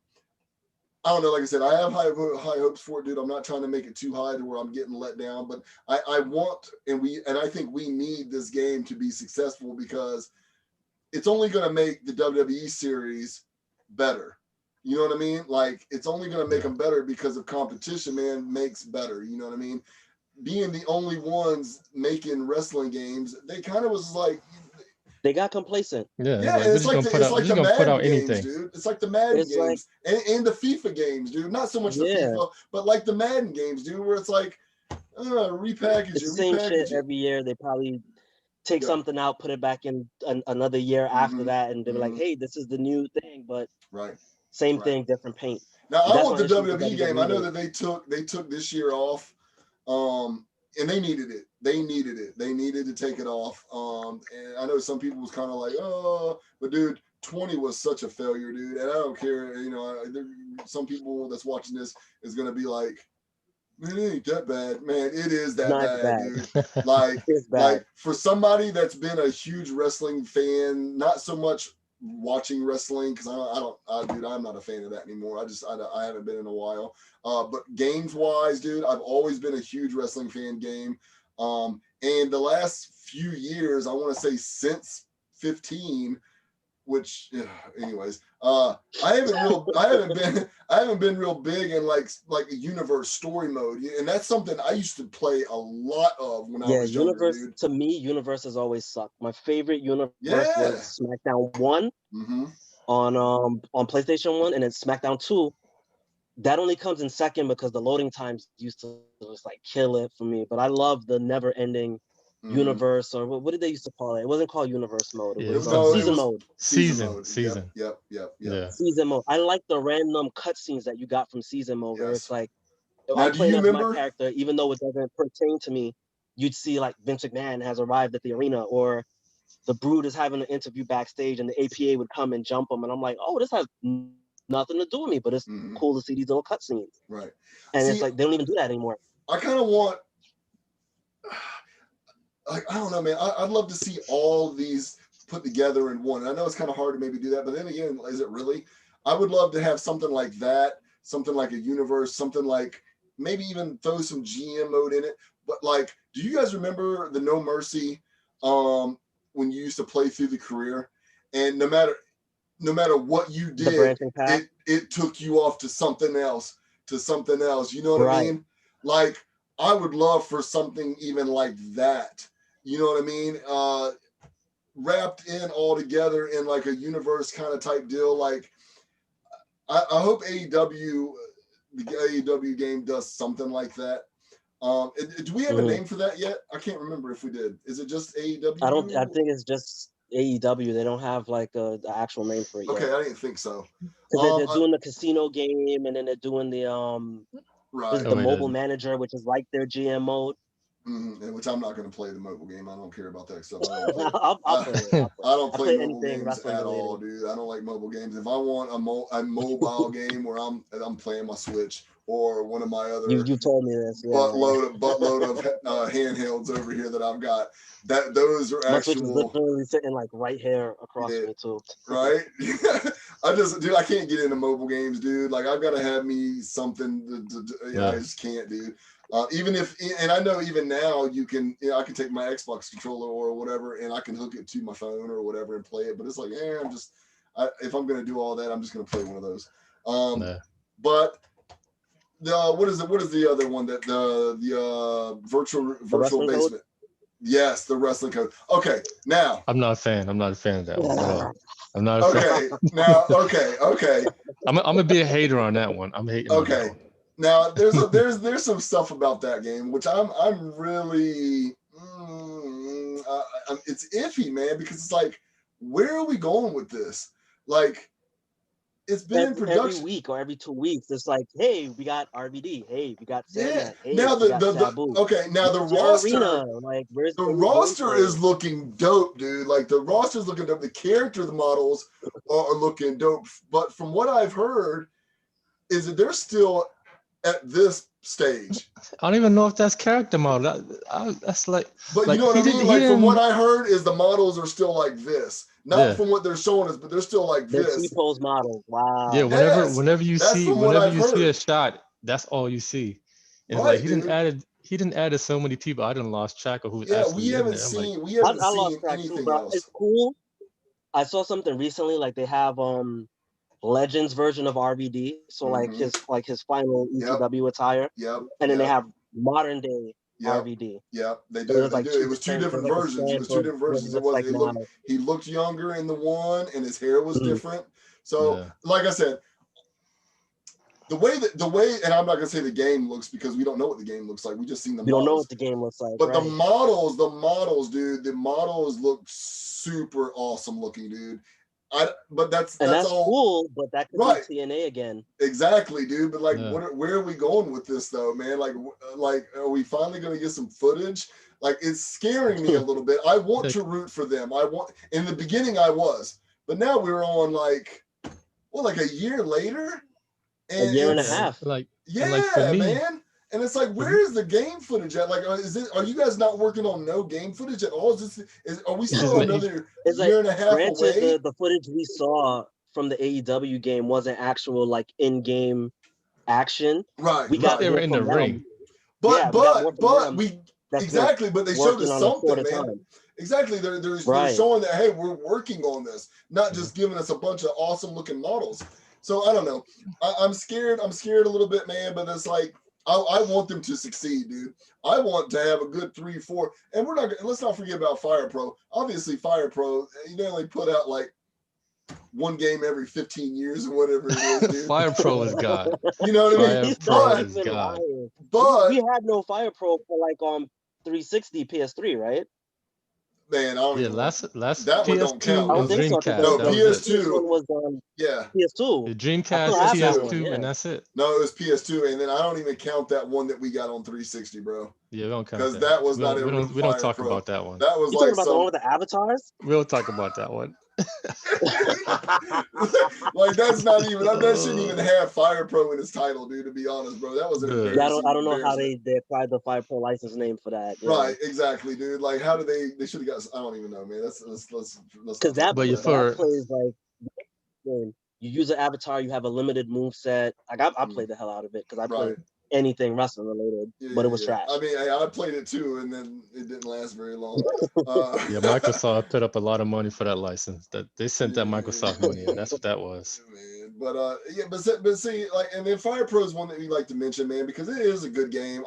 Speaker 1: I don't know. Like I said, I have high hopes for it, dude. I'm not trying to make it too high to where I'm getting let down, but I want, and I think we need this game to be successful because it's only going to make the WWE series better. You know what I mean? Like, it's only going to make them better because of competition, man, makes better. You know what I mean? Being the only ones making wrestling games, they kind of was like,
Speaker 3: they got complacent.
Speaker 2: Yeah,
Speaker 1: it's like the Madden games, dude. It's like the Madden games and the FIFA games, dude. Not so much the FIFA, but like the Madden games, dude, where it's like, repackage
Speaker 3: it's the same shit every year. They probably take something out, put it back in another year after that, and they're like, hey, this is the new thing, but same thing, different paint.
Speaker 1: Now I want the WWE game. I know that they took this year off, and they needed it. They needed to take it off. And I know some people was kind of like, oh, but dude, 20 was such a failure, dude. And I don't care. You know, some people that's watching this is gonna be like, man, it ain't that bad, man. It is that bad, dude. Like for somebody that's been a huge wrestling fan, not so much watching wrestling because I'm not a fan of that anymore. I haven't been in a while. But games wise, dude, I've always been a huge wrestling fan. And the last few years, I want to say since 15, which anyways, I haven't been real big in like a universe story mode, and that's something I used to play a lot of when I was younger.
Speaker 3: Universe, dude. To me, universe has always sucked. My favorite universe was SmackDown 1 on PlayStation 1, and then SmackDown 2. That only comes in second because the loading times used to just like kill it for me. But I love the never-ending universe, or what did they used to call it? It wasn't called universe mode. It was season mode.
Speaker 2: Season.
Speaker 1: Yep.
Speaker 3: Season mode. I like the random cutscenes that you got from season mode, where it's like,
Speaker 1: I'm playing as
Speaker 3: my character, even though it doesn't pertain to me. You'd see like Vince McMahon has arrived at the arena, or the Brood is having an interview backstage, and the APA would come and jump him, and I'm like, oh, this has nothing to do with me, but it's cool to see these little cutscenes.
Speaker 1: Right.
Speaker 3: And it's like they don't even do that anymore.
Speaker 1: I kind of want, like, I don't know, man. I'd love to see all these put together in one. I know it's kind of hard to maybe do that, but then again, is it really? I would love to have something like that, something like a universe, something like maybe even throw some GM mode in it. But like, do you guys remember the No Mercy when you used to play through the career? And no matter what you did, it took you off to something else. You know what I mean? Like, I would love for something even like that. You know what I mean? Wrapped in all together in like a universe kind of type deal. Like, I hope AEW, the AEW game does something like that. Do we have a name for that yet? I can't remember if we did. Is it just AEW?
Speaker 3: I think it's just AEW. They don't have like the actual name for it yet.
Speaker 1: Okay, I didn't think so.
Speaker 3: Because they're doing the casino game, and then they're doing the mobile manager, which is like their GM mode.
Speaker 1: Which I'm not going to play the mobile game. I don't care about that stuff. I don't play.
Speaker 3: I'll play it.
Speaker 1: I don't play mobile
Speaker 3: anything
Speaker 1: games
Speaker 3: wrestling
Speaker 1: at all,
Speaker 3: related.
Speaker 1: dude. I don't like mobile games. If I want a mobile game where I'm playing my Switch or one of my other
Speaker 3: You told me this. Yeah.
Speaker 1: buttload of handhelds over here that I've got. Those are
Speaker 3: my Switch is
Speaker 1: actual.
Speaker 3: literally sitting like right here across me too.
Speaker 1: Right? Dude, I can't get into mobile games, dude. Like I've got to have me something. I just can't, dude. Even if, and I know even now you can, I can take my Xbox controller or whatever, and I can hook it to my phone or whatever and play it. But it's like, if I'm gonna do all that, I'm just gonna play one of those. But what is the other one that the virtual basement? Code? Yes, the wrestling code. Okay, now
Speaker 2: I'm not a fan. I'm not a fan of that one at all. I'm not a fan.
Speaker 1: Now, okay.
Speaker 2: I'm gonna be a hater on that one. I'm hating.
Speaker 1: Okay.
Speaker 2: On that one.
Speaker 1: Now there's some stuff about that game which I'm really it's iffy, man, because it's like, where are we going with this? Like, it's been in production
Speaker 3: every week or every 2 weeks. It's like, hey, we got RVD. Hey, we got Sandman. Hey,
Speaker 1: now
Speaker 3: we got Sabu.
Speaker 1: now the roster,
Speaker 3: Arena, like, where's
Speaker 1: the roster is looking dope, dude. Like the roster's looking dope. The character, the models are looking dope. But from what I've heard, is that they're still at this stage.
Speaker 2: I don't even know if that's character model. That's like.
Speaker 1: But you know what I mean? Like from what I heard, is the models are still like this. Not from what they're showing us, but they're still like this.
Speaker 3: The T-pose models. Wow.
Speaker 2: Yeah. Whenever you see a shot, that's all you see. And
Speaker 1: right,
Speaker 2: like he didn't add so many people. I didn't lost track of who.
Speaker 1: Yeah, we haven't seen anything else.
Speaker 3: It's cool. I saw something recently. Like they have Legends version of RVD. So like his final ECW attire.
Speaker 1: Yep.
Speaker 3: And then they have modern day RVD.
Speaker 1: Yeah, they do. It was two different versions. It was two different versions. He looked younger in the one, and his hair was different. So, like I said, the way, and I'm not gonna say the game looks because we don't know what the game looks like. We just seen the.
Speaker 3: We don't know what the game looks like.
Speaker 1: But the models, dude, the models look super awesome looking, dude. But that's all
Speaker 3: cool, but that could be TNA again.
Speaker 1: Exactly, dude. But like, where are we going with this though, man? Like, are we finally going to get some footage? Like, it's scaring me a little bit. I want to root for them. In the beginning I was, but now we're on like a year later,
Speaker 3: and a year and a half.
Speaker 2: Like,
Speaker 1: man. And it's like, where is the game footage at? Like, are you guys not working on no game footage at all? Are we still another year and a half away?
Speaker 3: The footage we saw from the AEW game wasn't actual like in-game action.
Speaker 1: Right.
Speaker 3: We got
Speaker 2: they were in the ring.
Speaker 1: But they showed us something, man. Exactly. They're showing that, hey, we're working on this, not just giving us a bunch of awesome looking models. So I don't know. I'm scared. I'm scared a little bit, man, but it's like, I want them to succeed, dude. I want to have a good 3-4, and let's not forget about Fire Pro. Obviously, Fire Pro, they only put out like one game every 15 years or whatever it is, dude.
Speaker 2: Fire Pro is God.
Speaker 1: You know what I mean?
Speaker 2: Fire Pro is God.
Speaker 1: But
Speaker 3: we had no Fire Pro for like 360 PS3, right?
Speaker 1: Man, I don't
Speaker 2: know. Last
Speaker 1: that
Speaker 2: PS2
Speaker 1: one don't count.
Speaker 3: I don't think so.
Speaker 1: No, PS2
Speaker 3: was PS2.
Speaker 2: The Dreamcast, PS2, and that's it.
Speaker 1: No, it was PS2, and then I don't even count that one that we got on 360, bro.
Speaker 2: Yeah, we don't count
Speaker 1: because that was not.
Speaker 2: We don't talk about that one.
Speaker 1: That was
Speaker 3: you talking about the one with the avatars?
Speaker 2: We'll talk about that one.
Speaker 1: Like that's not even that shouldn't even have Fire Pro in its title, dude. To be honest, bro, that was an
Speaker 3: I don't know how they applied the Fire Pro license name for that.
Speaker 1: Right, exactly, dude. Like, how do they should have got? I don't even know, man. Let's
Speaker 3: because that plays like you use an avatar, you have a limited move set. Like I played the hell out of it because I played anything wrestling related, but it was trash.
Speaker 1: I mean, I played it too, and then it didn't last very long.
Speaker 2: Microsoft put up a lot of money for that license. That they sent that Microsoft money, and that's what that was.
Speaker 1: Man, but see, like, and then Fire Pro is one that we like to mention, man, because it is a good game.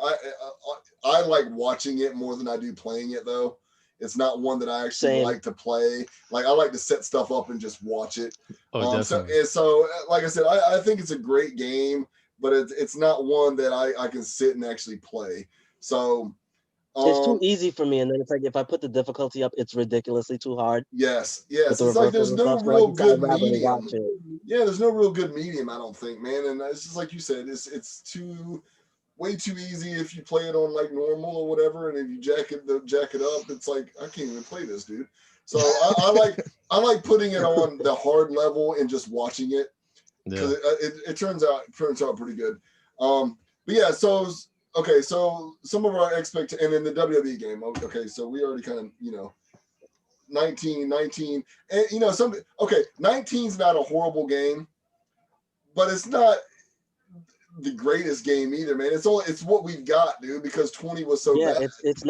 Speaker 1: I like watching it more than I do playing it, though. It's not one that I actually like to play. Like, I like to set stuff up and just watch it.
Speaker 2: Definitely.
Speaker 1: So, like I said, I think it's a great game, but it's not one that I can sit and actually play. So
Speaker 3: it's too easy for me, and then it's like if I put the difficulty up, it's ridiculously too hard.
Speaker 1: Yes. It's like there's no real good medium. Yeah, there's no real good medium, I don't think, man. And it's just like you said, it's too. way too easy if you play it on like normal or whatever, and if you jack it up, it's like I can't even play this, dude. So I like putting it on the hard level and just watching it because it turns out pretty good. But yeah, so okay, so some of our expectations, and in the WWE game, okay, so we already kind of 19, and 19's not a horrible game, but it's not the greatest game either, man. It's what we've got, dude, because 20 was so bad.
Speaker 3: It's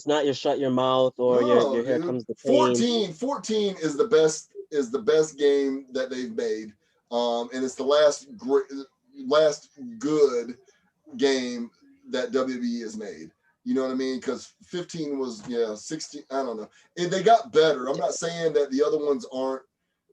Speaker 3: not your shut your mouth or your here comes the pain.
Speaker 1: 14 is the best game that they've made. And it's the last good game that WWE has made. You know what I mean? Because 15 was 16. I don't know. They got better. I'm not saying that the other ones aren't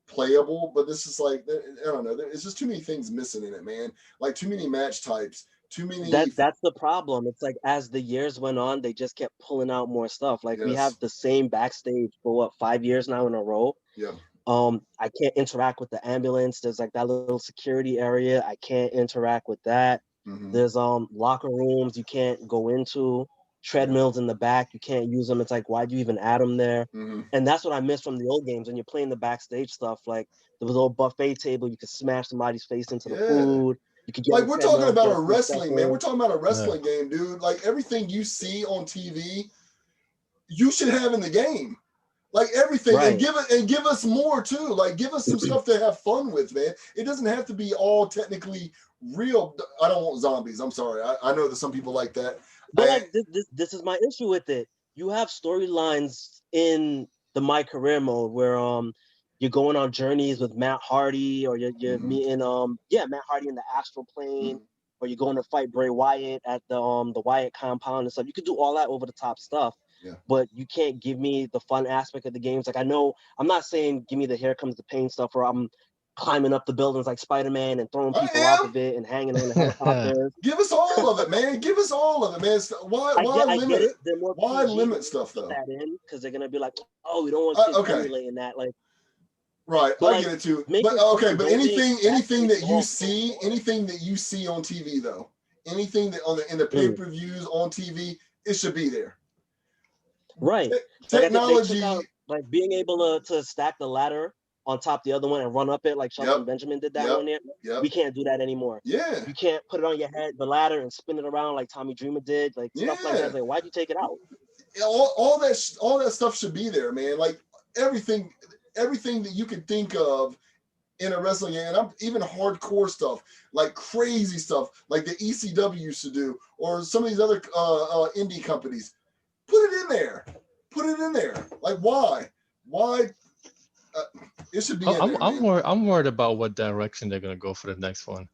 Speaker 1: playable, but this is like I don't know. It's just too many things missing in it, man. Like too many match types. Too many.
Speaker 3: That's the problem. It's like as the years went on, they just kept pulling out more stuff. Like we have the same backstage for 5 years now in a row.
Speaker 1: Yeah.
Speaker 3: I can't interact with the ambulance. There's like that little security area. I can't interact with that.
Speaker 1: Mm-hmm.
Speaker 3: There's locker rooms you can't go into. Treadmills in the back, you can't use them. It's like, why'd you even add them there?
Speaker 1: Mm-hmm.
Speaker 3: And that's what I miss from the old games. When you're playing the backstage stuff, like there was a little buffet table, you could smash somebody's face into the food. You could get
Speaker 1: like we're talking about a wrestling, man. We're talking about a wrestling game, dude. Like everything you see on TV, you should have in the game. Like everything,
Speaker 3: right.
Speaker 1: and give us more too. Like give us some stuff to have fun with, man. It doesn't have to be all technically real. I don't want zombies. I'm sorry. I know that some people like that.
Speaker 3: But like this is my issue with it. You have storylines in the My Career mode where you're going on journeys with Matt Hardy, or you're meeting Matt Hardy in the astral plane, or you're going to fight Bray Wyatt at the Wyatt compound and stuff. You could do all that over the top stuff.
Speaker 1: Yeah.
Speaker 3: But you can't give me the fun aspect of the games. Like I know I'm not saying give me the here comes the pain stuff where I'm climbing up the buildings like Spider-Man and throwing people off of it and hanging on the helicopters.
Speaker 1: Give us all of it, man. Give us all of it, man. Why limit it? Why limit stuff though?
Speaker 3: That in because they're gonna be like, oh, we don't want kids emulating that. Like,
Speaker 1: right, I get it too. But anything that you see on TV though, anything that in the pay-per-views on TV, it should be there.
Speaker 3: Right.
Speaker 1: Technology,
Speaker 3: like being able to stack the ladder on top of the other one and run up it like Shelton Benjamin did that one year. We can't do that anymore.
Speaker 1: Yeah.
Speaker 3: You can't put it on your head, the ladder, and spin it around like Tommy Dreamer did. Like stuff like that. Like, why'd you take it out?
Speaker 1: All that stuff should be there, man. Like everything that you can think of in a wrestling game, and even hardcore stuff, like crazy stuff, like the ECW used to do, or some of these other indie companies. Put it in there. Like why? It should be.
Speaker 2: I'm worried about what direction they're gonna go for the next one.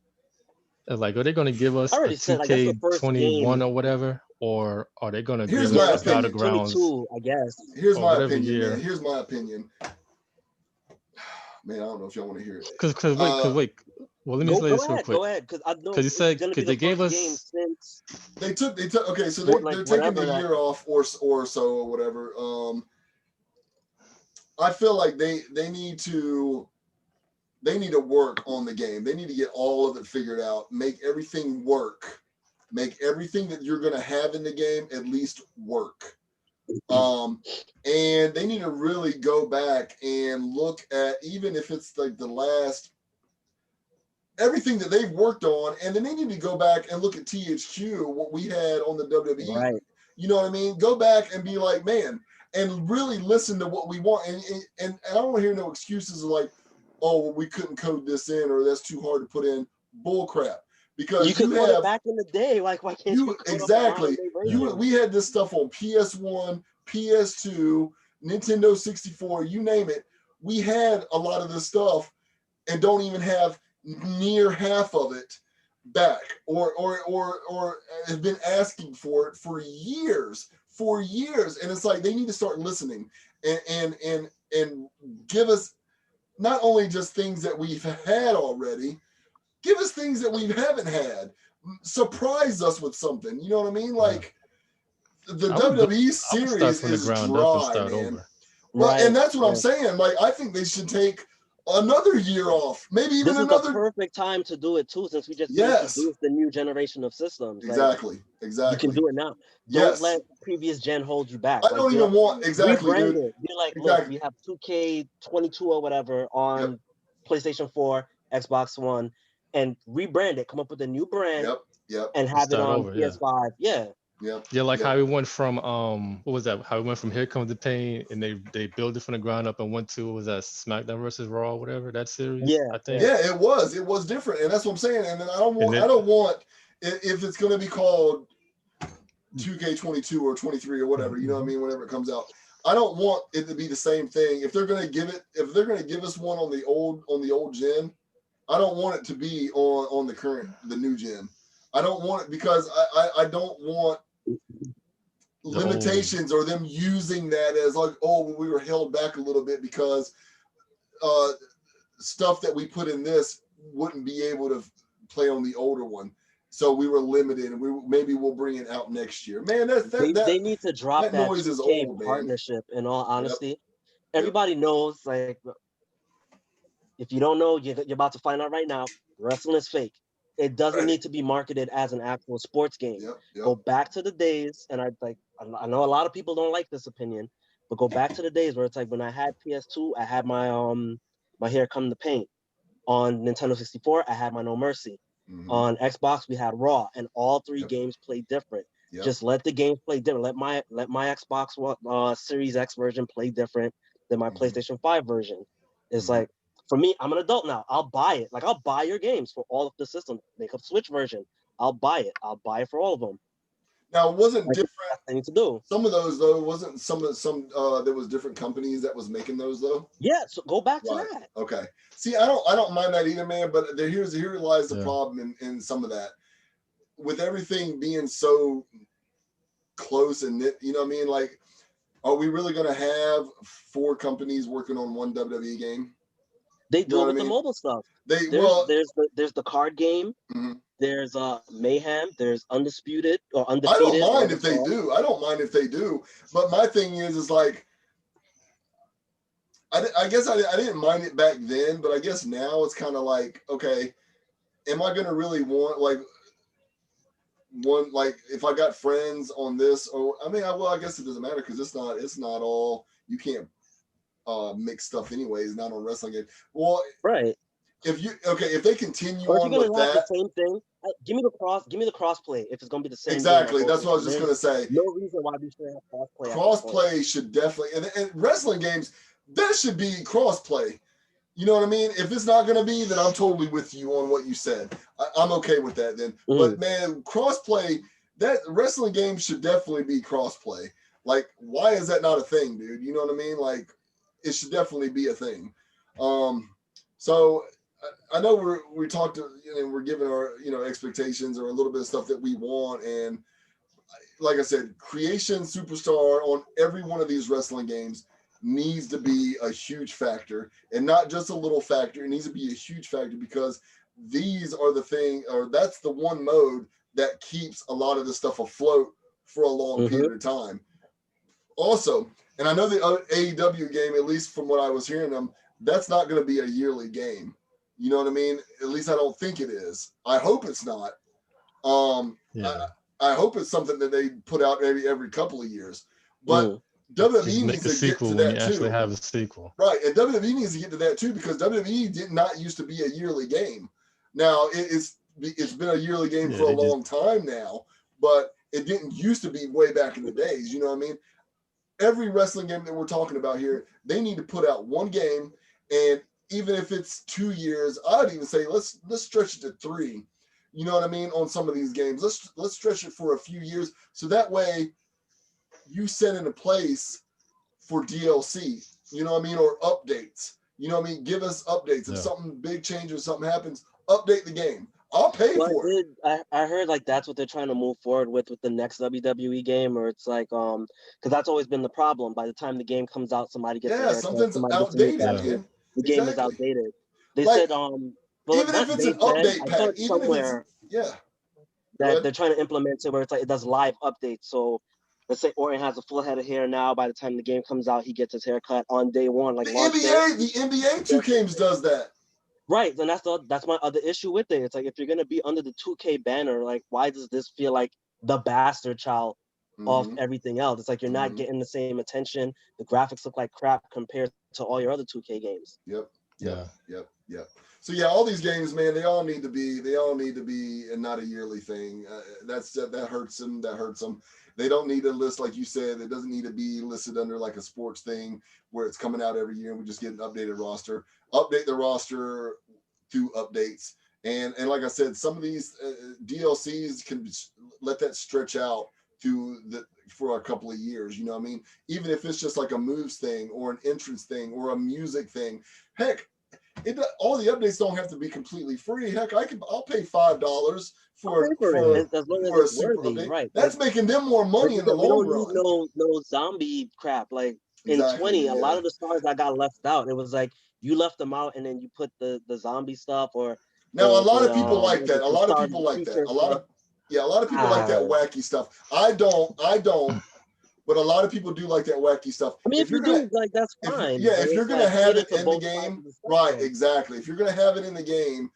Speaker 2: Like, are they gonna give us a 2K21 or whatever, or are they gonna give us Battlegrounds?
Speaker 3: I guess.
Speaker 1: Here's my opinion. Here's my opinion. Man, I don't know if y'all want to hear it.
Speaker 2: Cause wait. Well, let me say this real quick.
Speaker 3: Go ahead, because
Speaker 2: you said they gave us.
Speaker 1: They took. Okay, so they're taking the year off or so or whatever. I feel like they need to work on the game. They need to get all of it figured out. Make everything work. Make everything that you're gonna have in the game at least work. And they need to really go back and look at, even if it's like the last. Everything that they've worked on, and then they need to go back and look at THQ, what we had on the WWE.
Speaker 3: Right.
Speaker 1: You know what I mean? Go back and be like, man, and really listen to what we want. And I don't want to hear no excuses of like, oh, well, we couldn't code this in, or that's too hard to put in. Bull crap. Because
Speaker 3: you could put it back in the day. Like, why can't you?
Speaker 1: Exactly. We had this stuff on PS1, PS2, Nintendo 64, you name it. We had a lot of this stuff and don't even have near half of it back or have been asking for it for years, and it's like they need to start listening and give us not only just things that we've had already, give us things that we haven't had, surprise us with something, you know what I mean? Like the WWE series is dry, man. Well, and that's what I'm saying. Like I think they should take another year off, maybe even
Speaker 3: This is
Speaker 1: another.
Speaker 3: the perfect time to do it too, since we just
Speaker 1: Yes.
Speaker 3: introduced the new generation of systems.
Speaker 1: Exactly.
Speaker 3: Like,
Speaker 1: Exactly.
Speaker 3: you can do it now.
Speaker 1: Yes.
Speaker 3: Don't let previous gen hold you back.
Speaker 1: I don't even want exactly,
Speaker 3: rebrand
Speaker 1: dude.
Speaker 3: it. Be like,
Speaker 1: Exactly.
Speaker 3: look, we have 2K22 or whatever on PlayStation 4, Xbox One, and rebrand it. Come up with a new brand
Speaker 1: Yep.
Speaker 3: and have it
Speaker 2: Start
Speaker 3: on
Speaker 2: over,
Speaker 3: PS5. Yeah.
Speaker 2: Yeah, like how we went from what was that? How we went from Here Comes the Pain, and they built it from the ground up and went to, what was that, SmackDown versus Raw, whatever that series?
Speaker 3: Yeah,
Speaker 2: I think.
Speaker 1: Yeah, it was different, and that's what I'm saying. And then I don't want if it's going to be called 2K22 or 23 or whatever, you know what I mean, whenever it comes out. I don't want it to be the same thing. If they're going to give us one on the old gen, I don't want it to be on the new gen. I don't want it, because I don't want limitations or them using that as like, oh, we were held back a little bit because stuff that we put in this wouldn't be able to play on the older one, so we were limited, and we'll bring it out next year. Man,
Speaker 3: they need to drop that
Speaker 1: noise is
Speaker 3: 2K
Speaker 1: old,
Speaker 3: partnership. In all honesty, everybody knows. Like, if you don't know, you're about to find out right now. Wrestling is fake. It doesn't need to be marketed as an actual sports game. Go back to the days, and I know a lot of people don't like this opinion, but go back to the days where it's like when I had PS2, I had my Here Come the Pain. On Nintendo 64, I had my No Mercy.
Speaker 1: Mm-hmm.
Speaker 3: On Xbox, we had Raw, and all three games played different. Just let the games play different. Let my Xbox Series X version play different than my PlayStation 5 version. It's like, for me, I'm an adult now. I'll buy it. Like, I'll buy your games for all of the systems. Make a Switch version. I'll buy it. I'll buy it for all of them.
Speaker 1: Now, it wasn't different.
Speaker 3: Thing to do.
Speaker 1: Some of those though wasn't some there was different companies that was making those though.
Speaker 3: Yeah, so go back to that.
Speaker 1: Okay. See, I don't mind that either, man. But here lies the problem in some of that. With everything being so close and knit, you know what I mean? Like, are we really going to have 4 companies working on one WWE game?
Speaker 3: They do it with the mobile stuff. There's the card game.
Speaker 1: Mm-hmm.
Speaker 3: There's Mayhem. There's Undisputed or Undefeated.
Speaker 1: I don't mind if they do. I don't mind if they do. But my thing is like, I guess I didn't mind it back then, but I guess now it's kind of like, okay, am I going to really want like one, like if I got friends on this, or I mean, I guess it doesn't matter because it's not all, you can't mix stuff anyways, not on wrestling game. Well,
Speaker 3: right.
Speaker 1: If they continue on with that,
Speaker 3: the same thing. Give me the cross play if it's gonna be the same.
Speaker 1: Exactly, that's what I was just gonna say.
Speaker 3: No reason why we should have cross play.
Speaker 1: Cross play should definitely, and wrestling games, that should be cross play. You know what I mean? If it's not gonna be, then I'm totally with you on what you said. I'm okay with that then. But man, cross play, that wrestling game should definitely be cross play. Like, why is that not a thing, dude? You know what I mean? Like, it should definitely be a thing. So I know we talked to, we're giving our, expectations or a little bit of stuff that we want. And like I said, creation superstar on every one of these wrestling games needs to be a huge factor, and not just a little factor. It needs to be a huge factor, because these are the thing, or that's the one mode that keeps a lot of this stuff afloat for a long period of time. Also, and I know the AEW game, at least from what I was hearing them, that's not going to be a yearly game. You know what I mean? At least I don't think it is. I hope it's not. I hope it's something that they put out maybe every couple of years. But WWE needs to get to that too.
Speaker 2: Actually have a sequel.
Speaker 1: Right, and WWE needs to get to that too, because WWE did not used to be a yearly game. Now it's been a yearly game for a long time now, but it didn't used to be way back in the days. You know what I mean? Every wrestling game that we're talking about here, they need to put out one game, and even if it's 2 years, I'd even say let's stretch it to 3. You know what I mean? On some of these games, let's stretch it for a few years, so that way you set in a place for DLC. You know what I mean? Or updates. You know what I mean? Give us updates. If something big changes, something happens, update the game. I'll pay for it.
Speaker 3: I heard like that's what they're trying to move forward with the next WWE game, or it's like because that's always been the problem. By the time the game comes out, somebody gets
Speaker 1: something's outdated.
Speaker 3: The game is outdated. They said
Speaker 1: even if it's an update pack, even if it's
Speaker 3: that they're trying to implement it where it's like it does live updates. So let's say Orton has a full head of hair now. By the time the game comes out, he gets his hair cut on day one. Like
Speaker 1: the
Speaker 3: launch day.
Speaker 1: NBA 2 games does that.
Speaker 3: Right, and that's my other issue with it. It's like, if you're gonna be under the 2K banner, like, why does this feel like the bastard child of everything else? It's like you're not getting the same attention. The graphics look like crap compared to all your other 2K games.
Speaker 1: Yep. So yeah, all these games, man, they all need to be and not a yearly thing. That hurts them. They don't need a list, like you said. It doesn't need to be listed under like a sports thing where it's coming out every year and we just get an updated roster. Update the roster through updates. And like I said, some of these DLCs can let that stretch out for a couple of years. You know what I mean? Even if it's just like a moves thing or an entrance thing or a music thing. Heck, all the updates don't have to be completely free. Heck, I'll pay $5 for
Speaker 3: as long as
Speaker 1: a
Speaker 3: it's
Speaker 1: super
Speaker 3: worthy,
Speaker 1: update.
Speaker 3: right?
Speaker 1: That's making them more money in the long run.
Speaker 3: We don't need no zombie crap. Like in 20, a lot of the stars that got left out, it was like you left them out and then you put the zombie stuff or.
Speaker 1: Now a lot of people like that. A lot of people like that. A lot of people like that wacky stuff. I don't. But a lot of people do like that wacky stuff.
Speaker 3: I mean, if you do, like, that's fine.
Speaker 1: If you're going to have it in the game, right, exactly. If you're going to have it in the game,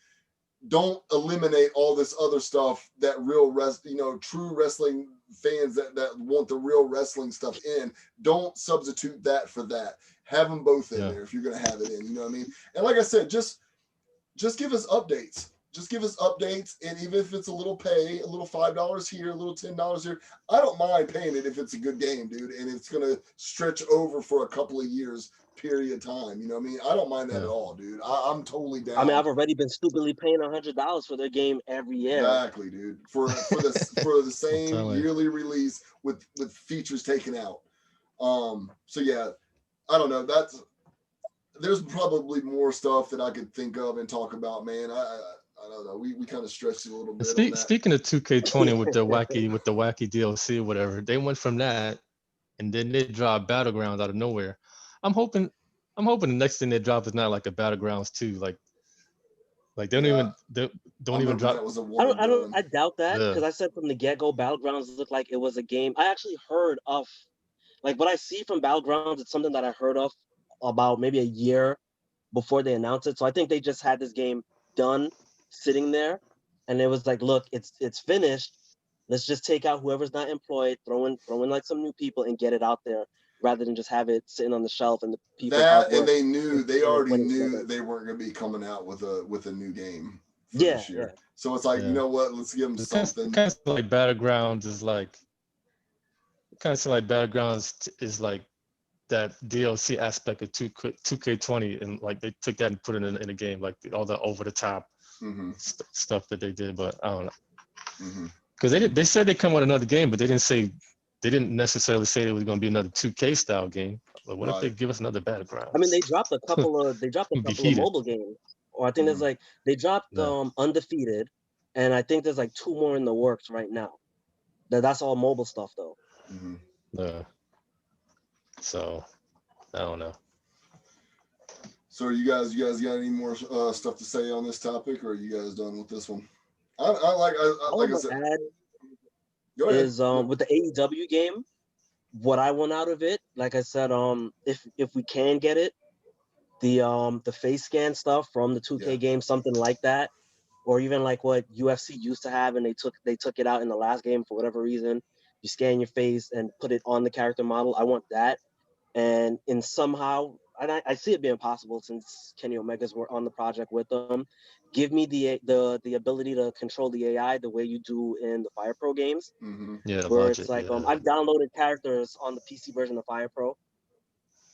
Speaker 1: don't eliminate all this other stuff that true wrestling fans that want the real wrestling stuff in. Don't substitute that for that. Have them both in there if you're going to have it in. You know what I mean? And like I said, just give us updates. Just give us updates, and even if it's a little $5 here, a little $10 here, I don't mind paying it if it's a good game, dude, and it's gonna stretch over for a couple of years period of time. You know what I mean? I don't mind that at all, dude. I'm totally down.
Speaker 3: I mean, I've already been stupidly paying $100 for their game every year.
Speaker 1: Exactly, dude. For the same yearly release with features taken out. So yeah, I don't know. There's probably more stuff that I could think of and talk about, man. I don't know. We kind of stretched it a little bit.
Speaker 2: Speaking of 2K20 with the wacky DLC or whatever, they went from that, and then they dropped Battlegrounds out of nowhere. I'm hoping the next thing they drop is not like a Battlegrounds 2, like they don't even drop.
Speaker 3: I doubt that, because I said from the get-go, Battlegrounds looked like it was a game. I actually heard of, like, what I see from Battlegrounds. It's something that I heard of about maybe a year before they announced it. So I think they just had this game done, sitting there, and it was like, look, it's finished. Let's just take out whoever's not employed, throw in like some new people and get it out there, rather than just have it sitting on the shelf and the people.
Speaker 1: They already knew they weren't going to be coming out with a new game for this year. Yeah. So it's like, you know what? Let's give them something.
Speaker 2: Kind of like Battlegrounds is like that DLC aspect of 2K20, and like they took that and put it in a game, like all the over the top stuff that they did. But I don't know, because they said they come with another game, but they didn't necessarily say it was going to be another 2K style game. But what if they give us another Battlegrounds?
Speaker 3: I mean, they dropped a couple of mobile games, or I think there's like they dropped Undefeated, and I think there's like 2 more in the works right now. That's all mobile stuff though.
Speaker 2: So I don't know.
Speaker 1: So you guys got any more stuff to say on this topic, or are you guys done with this one? Like I said,
Speaker 3: is with the AEW game, what I want out of it, like I said, if we can get it, the face scan stuff from the 2K game, something like that, or even like what UFC used to have, and they took it out in the last game for whatever reason. You scan your face and put it on the character model. I want that. And somehow, and I see it being possible since Kenny Omega's were on the project with them. Give me the ability to control the AI the way you do in the Fire Pro games.
Speaker 2: Yeah,
Speaker 3: where it's like I've downloaded characters on the PC version of Fire Pro,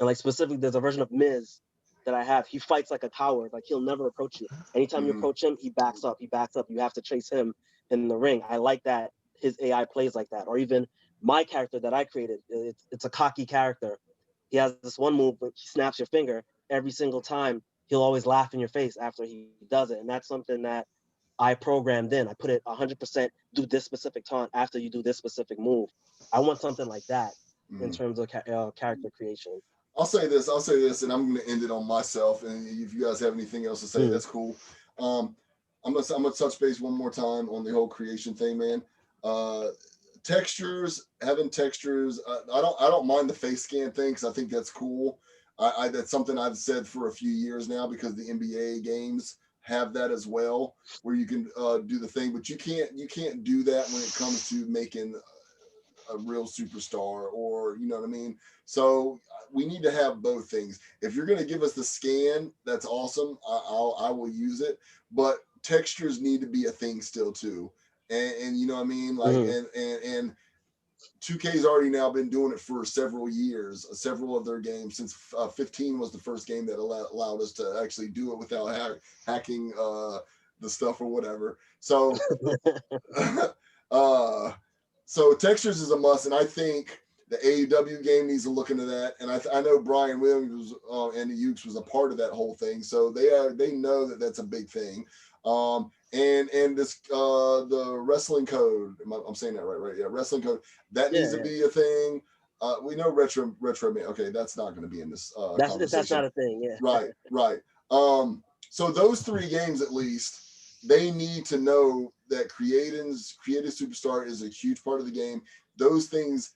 Speaker 3: and like specifically, there's a version of Miz that I have. He fights like a coward. Like he'll never approach you. Anytime you approach him, he backs up. You have to chase him in the ring. I like that his AI plays like that. Or even my character that I created, it's a cocky character. He has this one move, but he snaps your finger every single time. He'll always laugh in your face after he does it. And that's something that I programmed in. I put it 100% do this specific taunt after you do this specific move. I want something like that in terms of character creation.
Speaker 1: I'll say this, and I'm going to end it on myself. And if you guys have anything else to say, that's cool. I'm gonna touch base one more time on the whole creation thing, man. having textures. I don't mind the face scan thing because I think that's cool. That's something I've said for a few years now because the NBA games have that as well, where you can do the thing, but you can't do that when it comes to making a real superstar, or you know what I mean. So we need to have both things. If you're going to give us the scan, that's awesome. I will use it, but textures need to be a thing still too. And you know what I mean, like and 2K's already now been doing it for several years, several of their games since 15 was the first game that allowed us to actually do it without hacking the stuff or whatever. So, so textures is a must, and I think the AEW game needs to look into that. And I know Brian Williams and the Ukes was a part of that whole thing, so they know that that's a big thing. And this the wrestling code, I'm saying that right? Yeah, wrestling code, that needs to be a thing. We know retro man. Okay, that's not going to be in this conversation.
Speaker 3: That's not a thing. Yeah.
Speaker 1: Right. So those three games at least, they need to know that creative superstar is a huge part of the game. Those things,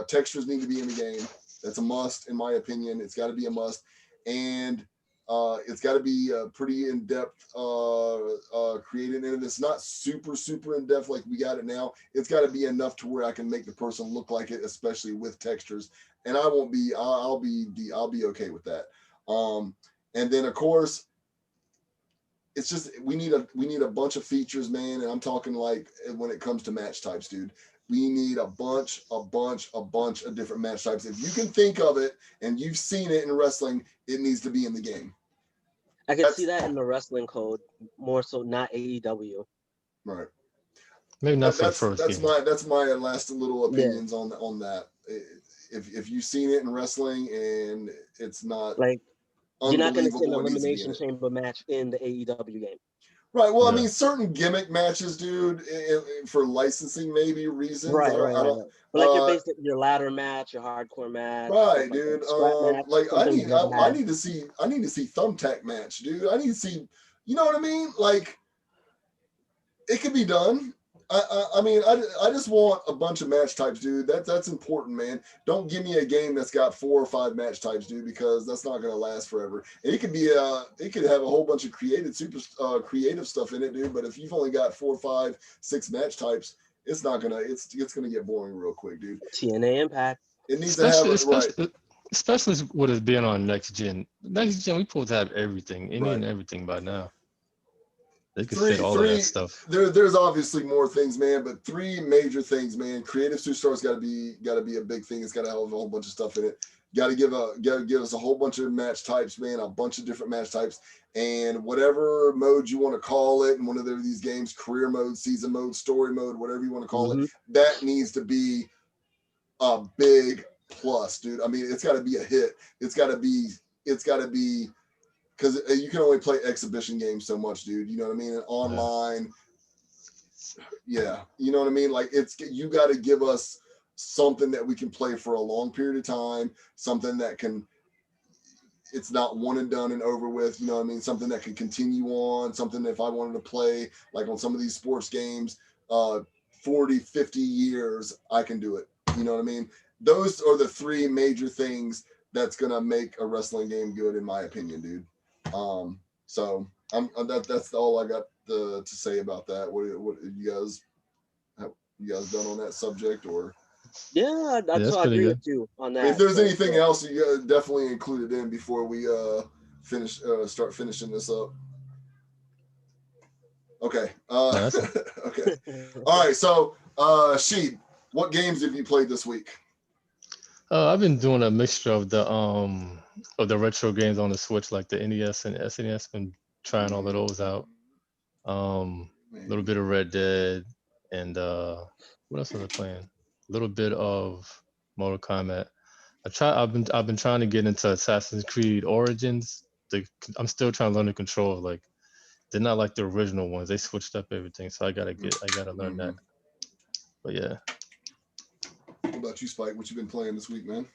Speaker 1: textures need to be in the game. That's a must, in my opinion. It's got to be a must, and it's got to be pretty in-depth created, and it's not super in-depth like we got it now. It's got to be enough to where I can make the person look like it, especially with textures. And I'll be okay with that. And then of course, it's just we need a bunch of features, man. And I'm talking like when it comes to match types, dude. We need a bunch of different match types. If you can think of it and you've seen it in wrestling, it needs to be in the game.
Speaker 3: I can see that in the wrestling code more so, not AEW.
Speaker 1: Right.
Speaker 2: Maybe not for the first
Speaker 1: game. That's my last little opinions on that. If you've seen it in wrestling and it's not
Speaker 3: like, you're not going to see an elimination chamber match in the AEW game.
Speaker 1: Right. Well, I mean, certain gimmick matches, dude, for licensing maybe reasons.
Speaker 3: Right. But like your ladder match, your hardcore match.
Speaker 1: Right, dude. I need to see thumbtack match, dude. I need to see, you know what I mean? Like, it could be done. I mean, I just want a bunch of match types, dude. That's important, man. Don't give me a game that's got 4 or 5 match types, dude, because that's not gonna last forever. And it could be it could have a whole bunch of creative stuff in it, dude. But if you've only got 4, 5, 6 match types, it's gonna get boring real quick, dude.
Speaker 3: TNA Impact.
Speaker 1: It needs to have it right.
Speaker 2: Especially with it being on next gen. Next gen, we supposed to have everything, and everything by now. They could fit all of that stuff.
Speaker 1: There's obviously more things, man, but 3 major things, man. Creative superstars got to be a big thing. It's got to have a whole bunch of stuff in it. Got to give us a whole bunch of match types, man. A bunch of different match types, and whatever mode you want to call it. In one of these games, career mode, season mode, story mode, whatever you want to call it, that needs to be a big plus, dude. I mean, it's got to be a hit. It's got to be. Because you can only play exhibition games so much, dude. You know what I mean? And online, you know what I mean? Like, you got to give us something that we can play for a long period of time, something that it's not one and done and over with, you know what I mean? Something that can continue on, something that if I wanted to play, like on some of these sports games, 40, 50 years, I can do it. You know what I mean? Those are the 3 major things that's going to make a wrestling game good, in my opinion, dude. So that's all I got to say about that. What you guys done on that subject, or?
Speaker 3: Yeah, I agree with you on that.
Speaker 1: If there's anything else, you definitely include it in before we start finishing this up. Okay. Okay. All right. So, Sheed, what games have you played this week?
Speaker 2: I've been doing a mixture of the retro games on the Switch, like the NES and SNES. Been trying all of those out. A little bit of Red Dead, and what else was I playing? A little bit of Mortal Kombat. I've been trying to get into Assassin's Creed Origins. I'm still trying to learn the control. Like, they're not like the original ones. They switched up everything, so I gotta learn that. But yeah.
Speaker 1: What about you, Spike? What you been playing this week, man?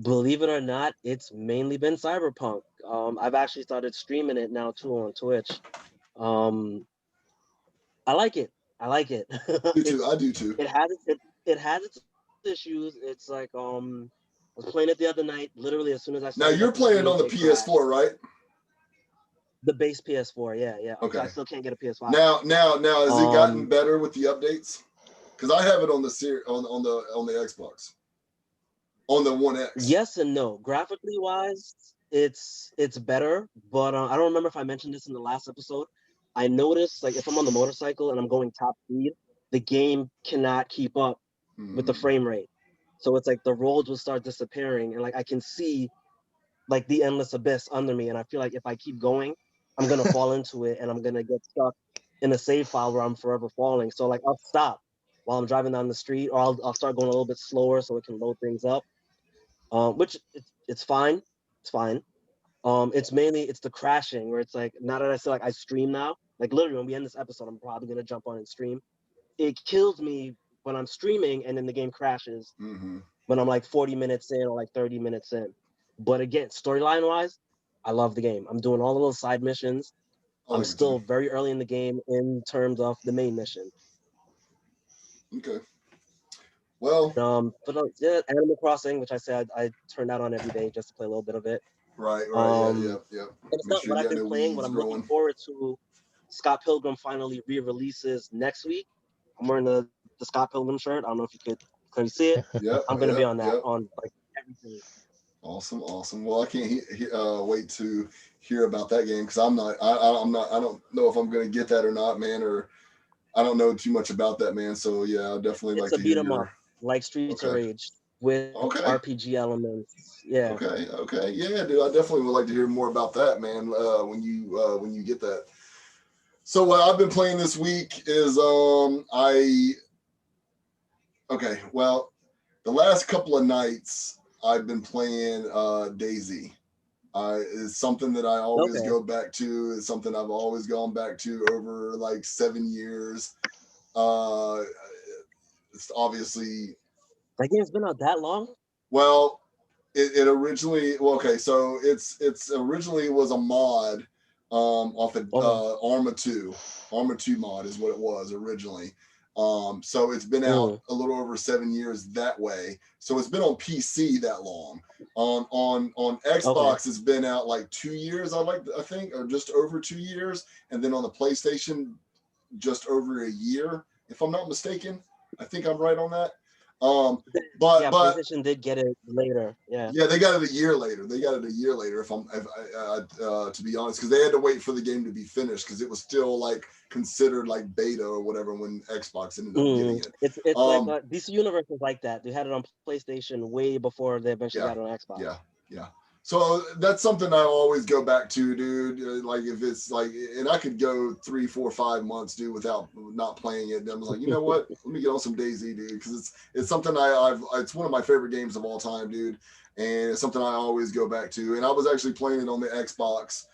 Speaker 3: Believe it or not, it's mainly been Cyberpunk. I've actually started streaming it now too on Twitch. I like it. I like it.
Speaker 1: Do too. I do too.
Speaker 3: It has its issues. It's like I was playing it the other night. Literally, as soon as I
Speaker 1: Now
Speaker 3: started
Speaker 1: you're
Speaker 3: up the
Speaker 1: playing it
Speaker 3: stream,
Speaker 1: on the
Speaker 3: it
Speaker 1: PS4,
Speaker 3: crashed.
Speaker 1: right?
Speaker 3: The base PS4, yeah.
Speaker 1: Okay.
Speaker 3: I still can't get a PS5.
Speaker 1: Now, has it gotten
Speaker 3: Um,
Speaker 1: better with the updates? Because I have it on the on the Xbox, on the One X.
Speaker 3: yes and no. Graphically wise, it's better, but I don't remember if I mentioned this in the last episode. I noticed like if I'm on the motorcycle and I'm going top speed, the game cannot keep up with the frame rate. So it's like the roads will start disappearing, and like I can see like the endless abyss under me, and I feel like if I keep going, I'm gonna fall into it, and I'm gonna get stuck in a save file where I'm forever falling. So like I'll stop while I'm driving down the street, or I'll start going a little bit slower so it can load things up. Which it's fine, it's fine. It's mainly it's the crashing where it's like now that I say like I stream now, like literally when we end this episode, I'm probably gonna jump on and stream. It kills me when I'm streaming and then the game crashes when I'm like 40 minutes in or like 30 minutes in. But again, storyline wise, I love the game. I'm doing all the little side missions. I'm still very early in the game in terms of the main mission.
Speaker 1: Okay. Well,
Speaker 3: but yeah, Animal Crossing, which I said I turn that on every day just to play a little bit of it.
Speaker 1: Right. Yeah.
Speaker 3: It's not what I've been playing. What I'm looking forward to, Scott Pilgrim finally re-releases next week. I'm wearing the Scott Pilgrim shirt. I don't know if you could clearly see it.
Speaker 1: Yeah.
Speaker 3: I'm gonna be on that on like everything.
Speaker 1: Awesome. Well, I can't wait to hear about that game because I'm not. I don't know if I'm gonna get that or not, man. Or I don't know too much about that, man. So yeah, I'll definitely like to hear. It's a beat 'em up,
Speaker 3: like Streets of Rage with RPG elements. Yeah.
Speaker 1: Okay. Yeah, dude. I definitely would like to hear more about that, man. When you get that. So what I've been playing this week is well, the last couple of nights I've been playing DayZ. It's something that I always go back to. It's something I've always gone back to over like 7 years. It's obviously
Speaker 3: that game's been out that long.
Speaker 1: Well, it originally so it's originally was a mod off of Arma 2. Arma 2 mod is what it was originally. So it's been out a little over 7 years that way. So it's been on PC that long. On Xbox, it's been out like 2 years, I think, or just over 2 years, and then on the PlayStation, just over a year, if I'm not mistaken. I think I'm right on that. But
Speaker 3: PlayStation did get it later. Yeah,
Speaker 1: they got it a year later. If to be honest, because they had to wait for the game to be finished because it was still like considered like beta or whatever when Xbox ended up getting it.
Speaker 3: It's like DC Universe is like that. They had it on PlayStation way before they eventually got it on Xbox.
Speaker 1: Yeah. So that's something I always go back to, dude. Like if it's like, and I could go 3, 4, 5 months, dude, without not playing it. And I'm like, you know what? Let me get on some DayZ, dude, because it's something it's one of my favorite games of all time, dude, and it's something I always go back to. And I was actually playing it on the Xbox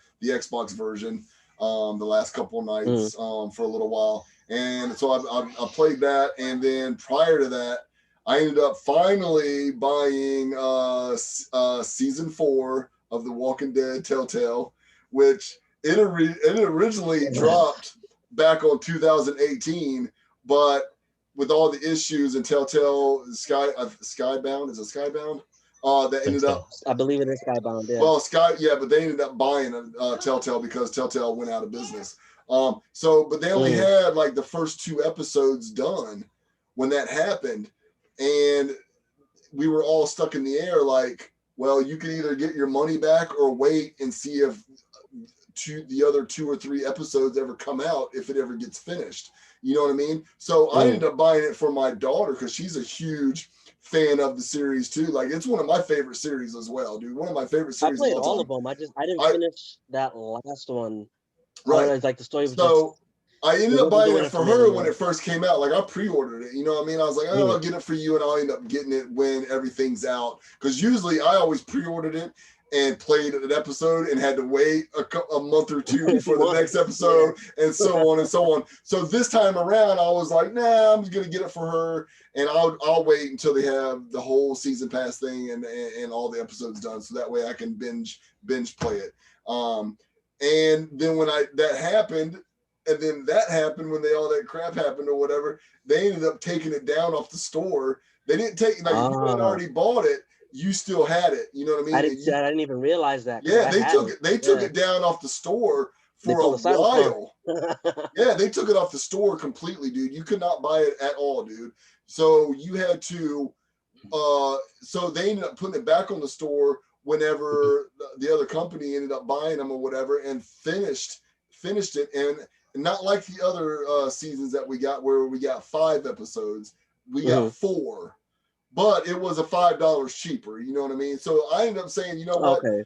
Speaker 1: version, the last couple of nights, for a little while, and so I played that, and then prior to that, I ended up finally buying season 4 of The Walking Dead Telltale, which it originally dropped back on 2018, but with all the issues in Telltale Skybound, is it Skybound? That ended up,
Speaker 3: I believe it is Skybound. Yeah.
Speaker 1: Well, but they ended up buying Telltale because Telltale went out of business. But they only had like the first 2 episodes done when that happened. And we were all stuck in the air like, well, you can either get your money back or wait and see if the other 2 or 3 episodes ever come out, if it ever gets finished. You know what I mean? So I ended up buying it for my daughter because she's a huge fan of the series too. Like it's one of my favorite series as well, dude. One of my favorite series.
Speaker 3: I played all of them. I didn't finish that last one.
Speaker 1: Right.
Speaker 3: It's like the story was
Speaker 1: just... I ended up buying it for her when it first came out. Like I pre-ordered it, you know what I mean? I was like, I'll get it for you, and I'll end up getting it when everything's out. Because usually I always pre-ordered it and played an episode and had to wait a month or 2 before the next episode, and so on and so on. So this time around, I was like, nah, I'm just gonna get it for her, and I'll wait until they have the whole season pass thing and all the episodes done, so that way I can binge play it. And then when that happened. And then that happened when all that crap happened or whatever. They ended up taking it down off the store. They didn't take, like, if you had already bought it, you still had it. You know what I mean?
Speaker 3: I didn't even realize that.
Speaker 1: Yeah, they took it down off the store for a while. Yeah, they took it off the store completely, dude. You could not buy it at all, dude. So you had to, so they ended up putting it back on the store whenever the other company ended up buying them or whatever, and finished it. And not like the other seasons that we got where we got 5 episodes, we got 4, but it was a $5 cheaper. You know what I mean? So I ended up saying, you know what?
Speaker 3: Okay.
Speaker 1: It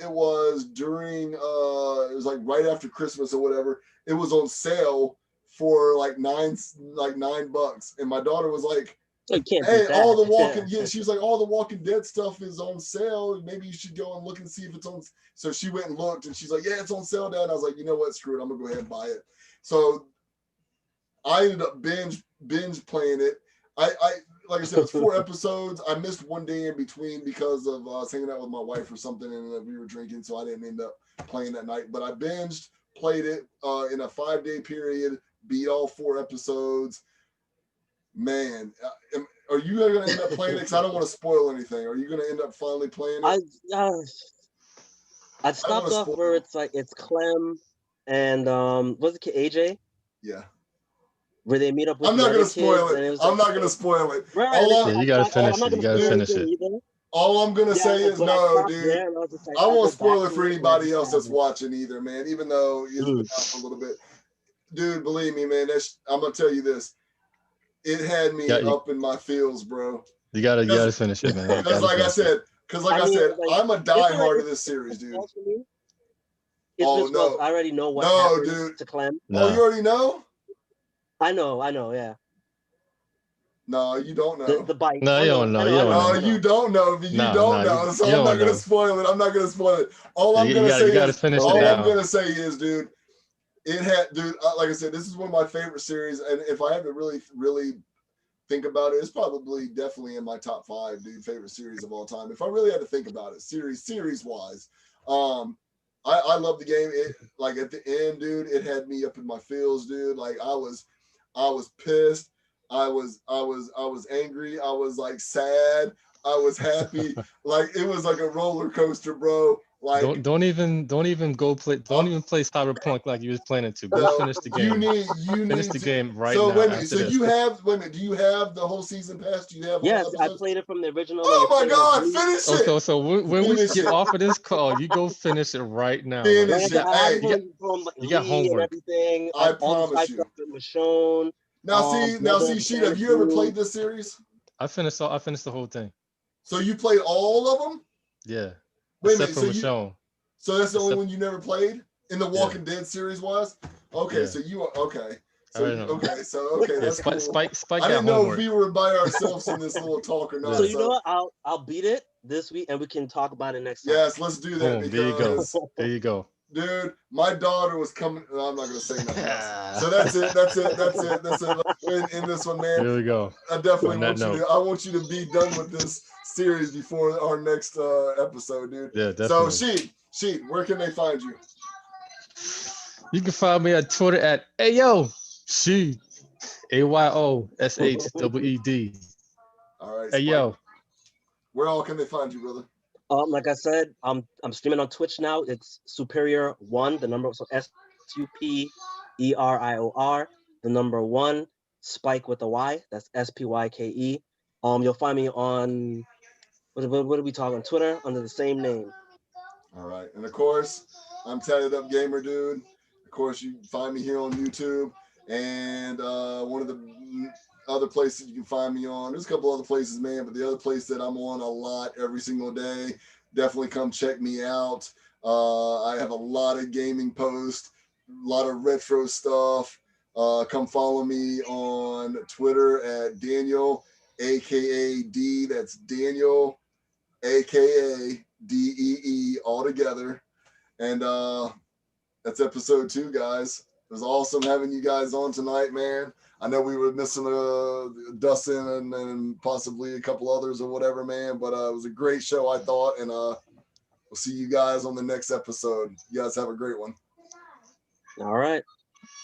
Speaker 1: was like right after Christmas or whatever. It was on sale for like $9, and my daughter was like, "Hey, all the Walking she was like, all the Walking Dead stuff is on sale. Maybe you should go and look and see if it's on." So she went and looked, and she's like, "Yeah, it's on sale, Dad." And I was like, "You know what? Screw it. I'm gonna go ahead and buy it." So I ended up binge playing it. I like I said, it's 4 episodes. I missed one day in between because of I was hanging out with my wife or something, and we were drinking, so I didn't end up playing that night. But I binged, played it in a 5-day period, beat all 4 episodes. Man, are you going to end up playing it? Because I don't want to spoil anything. Are you going to end up finally playing it?
Speaker 3: I stopped off where it's like it's Clem and what's the kid, AJ?
Speaker 1: Yeah.
Speaker 3: Where they meet up with
Speaker 1: I'm not going to spoil it. I'm not going to spoil it.
Speaker 2: Right. You got to finish it. You got to finish it.
Speaker 1: All I'm going to say is no, dude. I won't spoil it for anybody else that's watching either, man, even though it's been out for a little bit. Dude, believe me, man, I'm going to tell you this. It had me up in my feels, bro.
Speaker 2: You gotta finish it, man.
Speaker 1: Because like I said, I'm a diehard of this series, dude.
Speaker 3: Oh no! I already know what happens to Clem.
Speaker 1: No. Oh, you already know?
Speaker 3: I know, yeah.
Speaker 1: No, you don't know.
Speaker 3: The bike.
Speaker 2: No, you don't know.
Speaker 1: You don't know. You don't know. So I'm not gonna spoil it. I'm not gonna spoil it. All I'm gonna say is, dude. It had, dude. Like I said, this is one of my favorite series, and if I had to really, really think about it, it's probably definitely in my top 5, dude, favorite series of all time. If I really had to think about it, series wise, I love the game. It, like, at the end, dude, it had me up in my feels, dude. Like I was pissed. I was angry. I was like sad. I was happy. Like it was like a roller coaster, bro. Like
Speaker 2: don't even go play. Don't even play Cyberpunk like you was planning to. Go finish the game.
Speaker 1: You
Speaker 2: finish the game right
Speaker 1: now.
Speaker 2: So
Speaker 1: wait a minute. So you have do you have the whole season pass? Do you have?
Speaker 3: Yes, I played it from the original.
Speaker 1: Oh my god! Finish it.
Speaker 2: So when we get off of this call, you go finish it right now.
Speaker 1: Finish it. Hey,
Speaker 2: you got homework.
Speaker 3: Everything.
Speaker 1: I promise you.
Speaker 3: Michonne.
Speaker 1: Now see, Sheet, have you ever played this series?
Speaker 2: I finished the whole thing.
Speaker 1: So you played all of them?
Speaker 2: Yeah.
Speaker 1: Wait a minute. So that's the only one you never played in the Walking Dead series was? Okay,
Speaker 2: yeah.
Speaker 1: So you are okay. So that's cool.
Speaker 2: Spike
Speaker 1: I didn't know if we were by ourselves in this little talk or not.
Speaker 3: So you know what? I'll beat it this week and we can talk about it next time.
Speaker 1: Yes, let's do that.
Speaker 2: Boom, there you go. There you go.
Speaker 1: Dude, my daughter was coming. No, I'm not gonna say nothing else. So that's it. In this one, man.
Speaker 2: There we go.
Speaker 1: I definitely want you to be done with this series before our next episode, dude.
Speaker 2: Yeah, definitely.
Speaker 1: So Sheet, where can they find you?
Speaker 2: You can find me at Twitter at Sheed, AYOSHEED.
Speaker 1: All right.
Speaker 2: Hey yo.
Speaker 1: Where all can they find you, brother?
Speaker 3: Like I said, I'm streaming on Twitch now. It's Superior 1, the number, so SUPERIOR, the number 1, Spike with a Y. That's SPYKE. You'll find me on what are we talking? Twitter under the same name.
Speaker 1: All right, and of course, I'm Tatted Up Gamer Dude. Of course, you can find me here on YouTube, and one of the other places you can find me on. There's a couple other places, man, but the other place that I'm on a lot every single day, definitely come check me out. I have a lot of gaming posts, a lot of retro stuff. Come follow me on Twitter at Daniel, aka D. That's Daniel, aka DEE, all together. And that's episode 2, guys. It was awesome having you guys on tonight, man. I know we were missing Dustin and possibly a couple others or whatever, man, but it was a great show, I thought, and we'll see you guys on the next episode. You guys have a great one.
Speaker 3: All right.